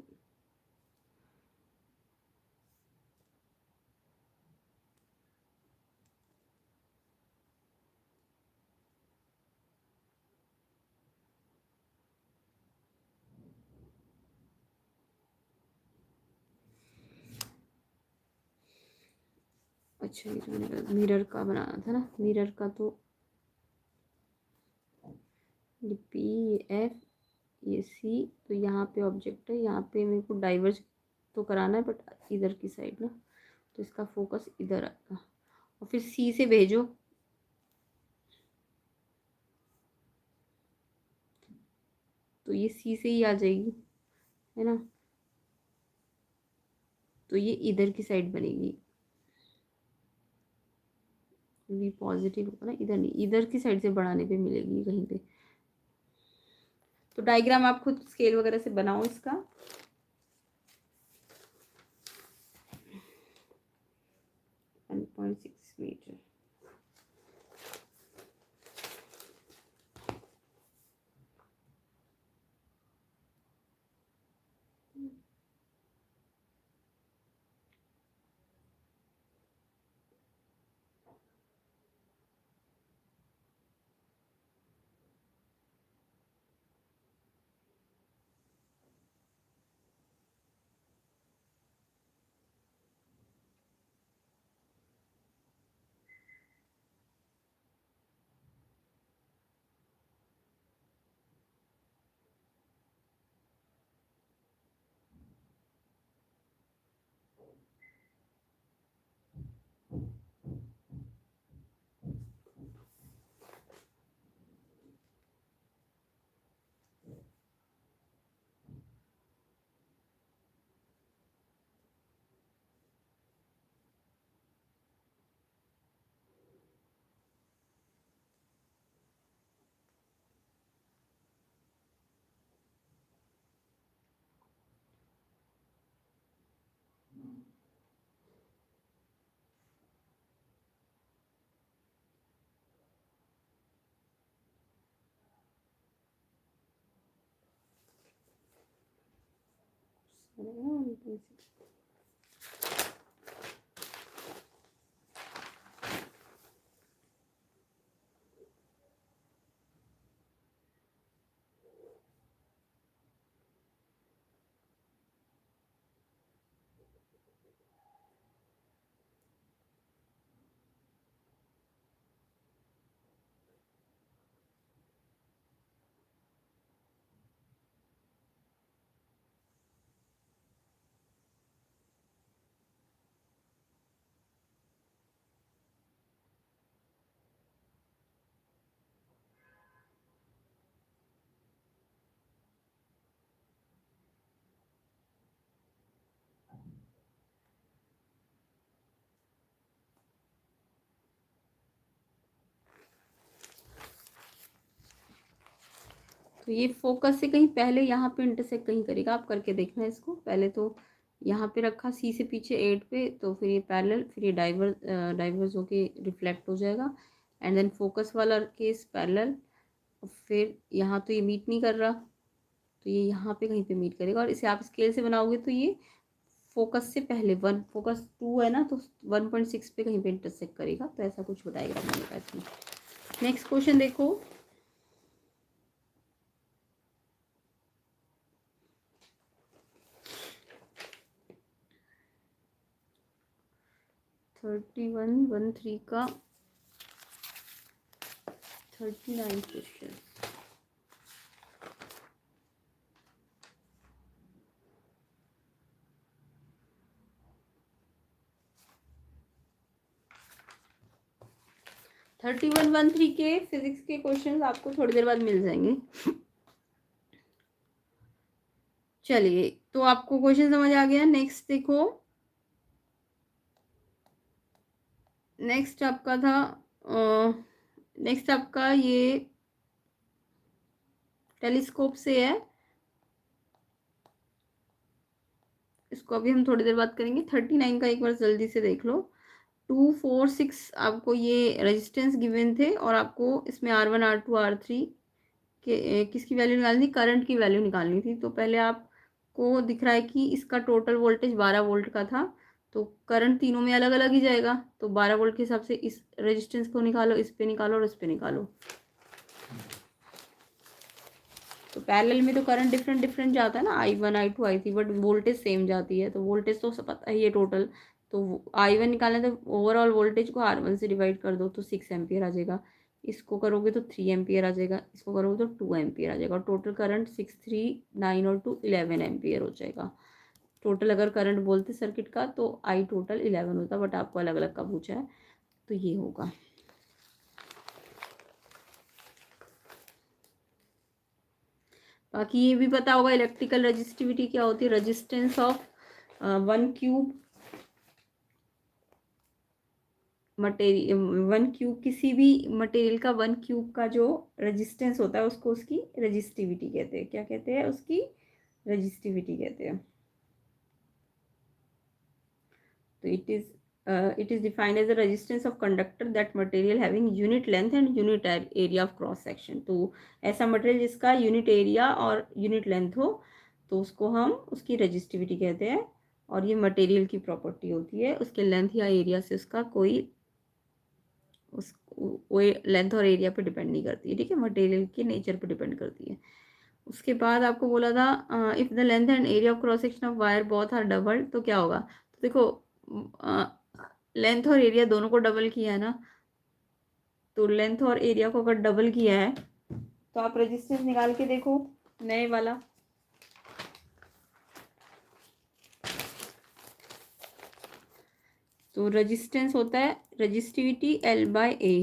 अच्छा ये तो मिरर का बनाना था ना, मिरर का तो ये पी, ये एफ, ये सी, तो यहाँ पे ऑब्जेक्ट है, यहाँ पे मेरे को डाइवर्ज तो कराना है बट इधर की साइड ना, तो इसका फोकस इधर आएगा, और फिर सी से भेजो, तो ये सी से ही आ जाएगी, है ना, तो ये इधर की साइड बनेगी, वी पॉजिटिव होगा ना, इधर नहीं, इधर की साइड से बढ़ाने पे मिलेगी कहीं पे। तो डायग्राम आप खुद स्केल वगैरह से बनाओ इसका। 1.6 मीटर। बनेगा 1.6। तो ये फोकस से कहीं पहले यहाँ पे इंटरसेक्ट कहीं करेगा, आप करके देखना इसको। पहले तो यहाँ पे रखा सी से पीछे 8 पे, तो फिर ये पैरेलल, फिर ये डाइवर्स होके रिफ्लेक्ट हो जाएगा, एंड देन फोकस वाला केस पैरेलल, और फिर यहाँ तो ये मीट नहीं कर रहा, तो ये यहाँ पे कहीं पे मीट करेगा, और इसे आप स्केल से बनाओगे तो ये फोकस से पहले फोकस 2 है ना, तो 1.6 पे कहीं पे इंटरसेक्ट करेगा, तो ऐसा कुछ बताएगा मैंने कहा। नेक्स्ट क्वेश्चन देखो, 3113 का 39 question. Thirty one one three के फिजिक्स के क्वेश्चंस आपको थोड़ी देर बाद मिल जाएंगे। चलिए, तो आपको क्वेश्चन समझ आ गया। नेक्स्ट देखो, नेक्स्ट आपका था नेक्स्ट आपका ये टेलीस्कोप से है, इसको अभी हम थोड़ी देर बाद करेंगे। 39 का एक बार जल्दी से देख लो। 2 4 6 आपको ये रेजिस्टेंस गिवन थे और आपको इसमें R1 R2 R3 के किसकी वैल्यू निकालनी थी, करंट की वैल्यू निकालनी थी। तो पहले आपको दिख रहा है कि इसका टोटल वोल्टेज 12 वोल्ट का था, तो करंट तीनों में अलग अलग ही जाएगा। तो 12 वोल्ट के हिसाब से इस रेजिस्टेंस को निकालो, इस पे निकालो और इस पे निकालो। तो पैरेलल में तो करंट डिफरेंट डिफरेंट जाता है ना, I1 I2 I3, but voltage same जाती है। तो वोल्टेज तो सब पता ही है टोटल। तो I1 निकालना तो ओवरऑल वोल्टेज को R1 से डिवाइड कर दो तो 6 एम्पियर आ जाएगा। इसको करोगे तो 3 एम्पियर आ जाएगा, इसको करोगे तो 2 एम्पियर आ जाएगा। और टोटल करंट 6 3 9 और 2 11 एम्पियर हो जाएगा। टोटल अगर करंट बोलते सर्किट का तो आई टोटल 11 होता, बट आपको अलग अलग का पूछा है तो ये होगा। बाकी ये भी पता होगा इलेक्ट्रिकल रेजिस्टिविटी क्या होती है, resistance of 1 cube material, 1 cube किसी भी मटेरियल का 1 क्यूब का जो रेजिस्टेंस होता है उसको उसकी रेजिस्टिविटी कहते हैं। क्या कहते हैं? उसकी रेजिस्टिविटी कहते हैं। तो it is defined as the resistance of conductor that material having unit length and unit area of cross section। तो ऐसा मटेरियल जिसका यूनिट एरिया और यूनिट लेंथ हो तो उसको हम उसकी रेजिस्टिविटी कहते हैं। और ये मटेरियल की प्रॉपर्टी होती है, उसके लेंथ या एरिया से उसका कोई उस वो लेंथ और एरिया पे डिपेंड नहीं करती है, ठीक है, मटेरियल के नेचर पे डिपेंड करती है। उसके बाद आपको बोला था if the length and area of cross section of wire both are double तो क्या होगा। तो देखो लेंथ और एरिया दोनों को डबल किया है ना, तो लेंथ और एरिया को अगर डबल किया है तो आप रेजिस्टेंस निकाल के देखो नए वाला। तो रेजिस्टेंस होता है रेजिस्टिविटी L/A।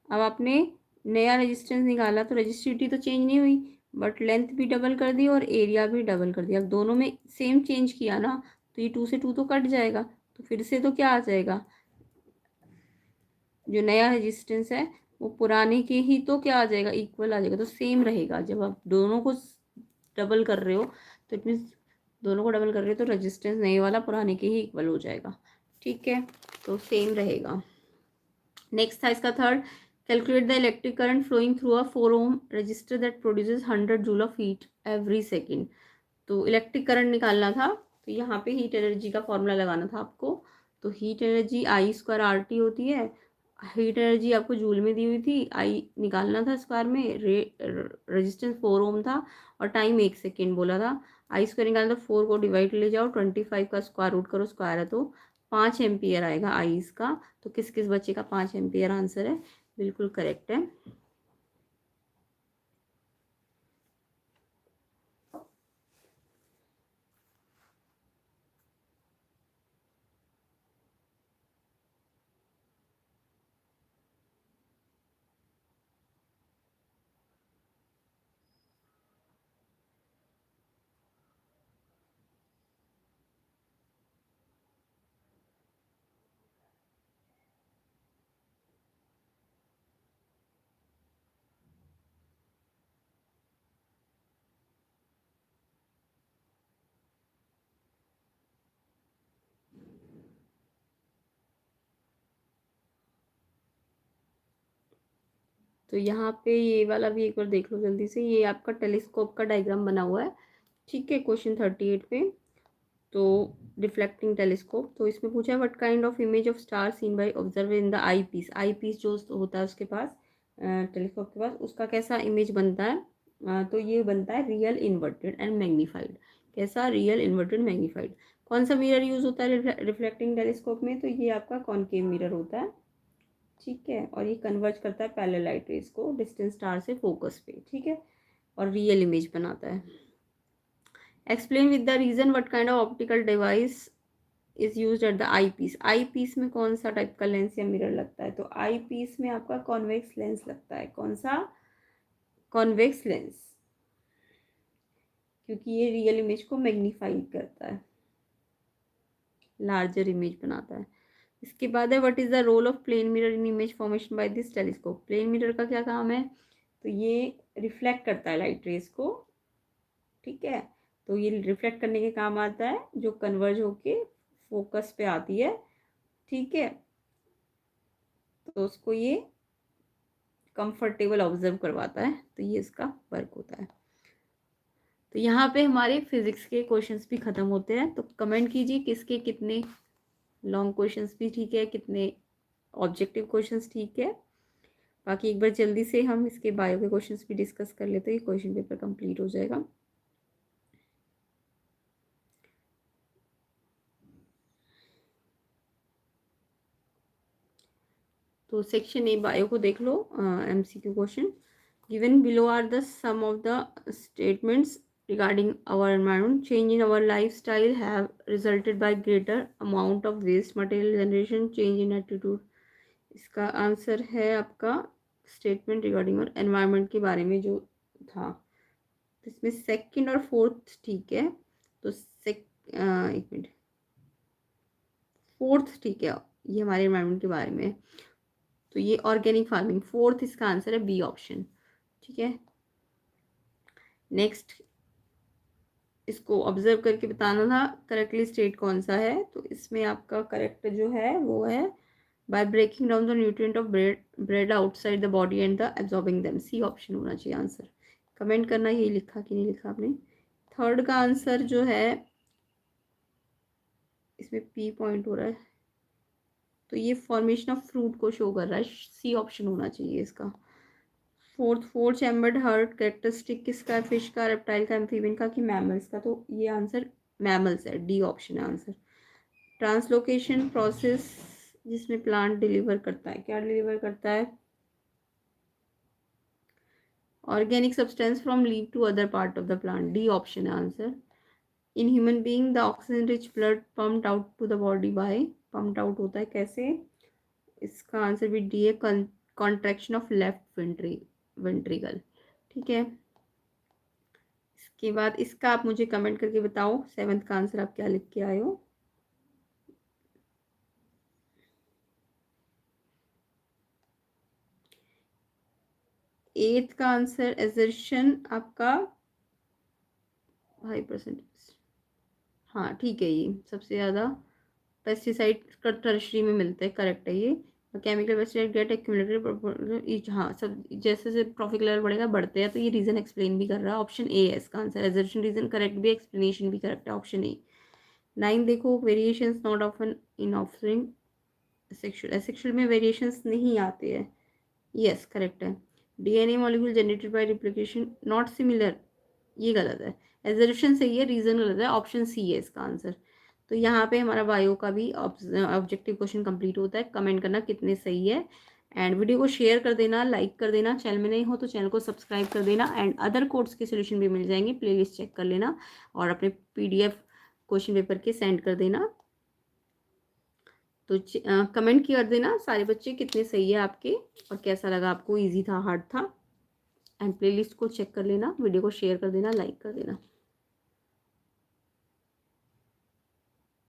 अब आपने नया रेजिस्टेंस निकाला तो रेजिस्टिविटी तो चेंज नहीं हुई, बट लेंथ भी डबल कर दी और एरिया भी डबल कर दिया। अब दोनों में सेम चेंज किया ना, तो ये 2 से 2 तो कट जाएगा, तो फिर से तो क्या आ जाएगा, जो नया रेजिस्टेंस है वो पुराने के ही तो क्या आ जाएगा, इक्वल आ जाएगा, तो सेम रहेगा। जब आप दोनों को डबल कर रहे हो तो इट मीन्स दोनों को डबल कर रहे हो तो रेजिस्टेंस नए वाला पुराने के ही इक्वल हो जाएगा, ठीक है, तो सेम रहेगा। नेक्स्ट था इसका third, calculate the electric current flowing through a 4 ohm resistor that produces 100 joule of heat every second. तो इलेक्ट्रिक करंट निकालना था, तो यहाँ पे हीट एनर्जी का फॉर्मूला लगाना था आपको। तो हीट एनर्जी I²RT होती है। हीट एनर्जी आपको जूल में दी हुई थी, आई निकालना था स्क्वायर में, रेजिस्टेंस 4 ओम था और टाइम 1 सेकेंड बोला था। I² निकालना था, 4 को डिवाइड ले जाओ, 25 का स्क्वायर रूट करो, स्क्वायर है तो 5 एम्पियर आएगा आई इसका। तो किस किस बच्चे का 5 एम्पियर आंसर है, बिल्कुल करेक्ट है। तो यहाँ पे ये वाला भी एक बार देख लो जल्दी से, ये आपका टेलीस्कोप का डायग्राम बना हुआ है, ठीक है, क्वेश्चन 38 पे। तो रिफ्लेक्टिंग टेलीस्कोप, तो इसमें पूछा है what kind of image of star seen by observe in the eyepiece. Eyepiece जो होता है उसके पास, टेलीस्कोप के पास, उसका कैसा इमेज बनता है। तो ये बनता है रियल इन्वर्टेड एंड मैग्नीफाइड। कैसा? Real inverted magnified. कौन सा मिरर यूज होता है रिफ्लेक्टिंग टेलीस्कोप में? तो ये आपका कॉनकेव मिरर होता है, ठीक है, और ये कन्वर्ज करता है पैरेलल लाइट रेज को डिस्टेंस स्टार से फोकस पे, ठीक है, और रियल इमेज बनाता है। Explain with the reason what kind of optical device is used at the eyepiece. Eyepiece में कौन सा टाइप का लेंस या मिरर लगता है? तो आई पीस में आपका कॉन्वेक्स लेंस लगता है। कौन सा? कॉन्वेक्स लेंस, क्योंकि ये रियल इमेज को मैग्नीफाई करता है, लार्जर इमेज बनाता है। इसके बाद है what is the role of plane mirror in image formation by this telescope. Plane mirror का क्या काम है? तो ये रिफ्लेक्ट करता है लाइट रेज को, ठीक है, तो ये रिफ्लेक्ट करने के काम आता है, जो कन्वर्ज होके फोकस पे आती है, ठीक है। तो उसको ये कंफर्टेबल ऑब्जर्व करवाता है, तो ये इसका वर्क होता है। तो यहाँ पे हमारे फिजिक्स के क्वेश्चंस भी ख़त्म होते हैं। तो कमेंट कीजिए किसके कितने लॉन्ग क्वेश्चंस भी ठीक है, कितने ऑब्जेक्टिव क्वेश्चंस ठीक है। बाकी एक बार जल्दी से हम इसके बायो के क्वेश्चंस भी डिस्कस कर लेते हैं, ये क्वेश्चन पेपर कंप्लीट हो जाएगा। तो सेक्शन ए बायो को देख लो, MCQ question. Given below are the some of the statements regarding our environment. Change in our lifestyle have resulted by greater amount of waste material generation, change in attitude. इसका आंसर है आपका स्टेटमेंट रिगार्डिंग और एनवायरनमेंट के बारे में जो था। तो इसमें सेकंड और फोर्थ ठीक है, तो एक मिनट, फोर्थ ठीक है, ये हमारे एनवायरनमेंट के बारे में। तो ये ऑर्गेनिक फार्मिंग, फोर्थ इसका आंसर है बी ऑप्शन, ठीक है। नेक्स्ट इसको ऑब्जर्व करके बताना था करेक्टली स्टेट कौन सा है। तो इसमें आपका करेक्ट जो है वो है by breaking down the nutrient of bread outside the body and the absorbing them, C option होना चाहिए आंसर। कमेंट करना ये लिखा कि नहीं लिखा आपने। थर्ड का आंसर जो है, इसमें पी पॉइंट हो रहा है, तो ये फॉर्मेशन ऑफ फ्रूट को शो कर रहा है, सी ऑप्शन होना चाहिए इसका। फोर चैम्बर्ड हार्ट कैरेक्टरिस्टिक किसका है, फिश का, रेप्टाइल का, एम्फीबियन का कि मैमल्स का, तो ये आंसर मैमल्स है, डी ऑप्शन है आंसर। ट्रांसलोकेशन प्रोसेस जिसमें प्लांट डिलीवर करता है, क्या डिलीवर करता है, organic substance from leave to other part of the plant, D option है answer. In human being the oxygen rich blood pumped out to the body by, pumped out होता है कैसे, इसका आंसर भी डी है, कॉन्ट्रैक्शन ऑफ लेफ्ट वेंट्रिकल, ठीक है। इसके बाद इसका आप मुझे कमेंट करके बताओ सेवंथ का आंसर आप क्या लिख के आए हो। एथ का आंसर एजर्शन आपका 5%, हाँ ठीक है, ये सबसे ज़्यादा पेस्टिसाइड टर्शरी में मिलते हैं, करेक्ट है ये। केमिकल पेस्टिसाइड गेट एक्यूमुलेटेड, हाँ सब जैसे जैसे ट्रॉफिक लेवल बढ़ेगा बढ़ते हैं, तो ये रीज़न एक्सप्लेन भी कर रहा है, ऑप्शन ए है इसका आंसर। एजर्शन रीज़न करेक्ट भी, एक्सप्लेनेशन भी करेक्ट है, ऑप्शन ए। 9 देखो, variations not often in offering sexual, asexual में वेरिएशंस नहीं आते हैं, यस करेक्ट है। DNA molecule generated by replication not similar, ये गलत है। एजर्शन सही है, रीजन गलत है, ऑप्शन सी है इसका आंसर। तो यहाँ पे हमारा बायो का भी ऑब्जेक्टिव क्वेश्चन कंप्लीट होता है। कमेंट करना कितने सही है, एंड वीडियो को शेयर कर देना, लाइक कर देना, चैनल में नहीं हो तो चैनल को सब्सक्राइब कर देना, एंड अदर कोर्स के सोल्यूशन भी मिल जाएंगे, प्लेलिस्ट चेक कर लेना और अपने PDF क्वेश्चन पेपर के सेंड कर देना। तो कमेंट कर देना सारे बच्चे कितने सही है आपके, और कैसा लगा आपको, इजी था हार्ड था, एंड प्लेलिस्ट को चेक कर लेना, वीडियो को शेयर कर देना, लाइक कर देना।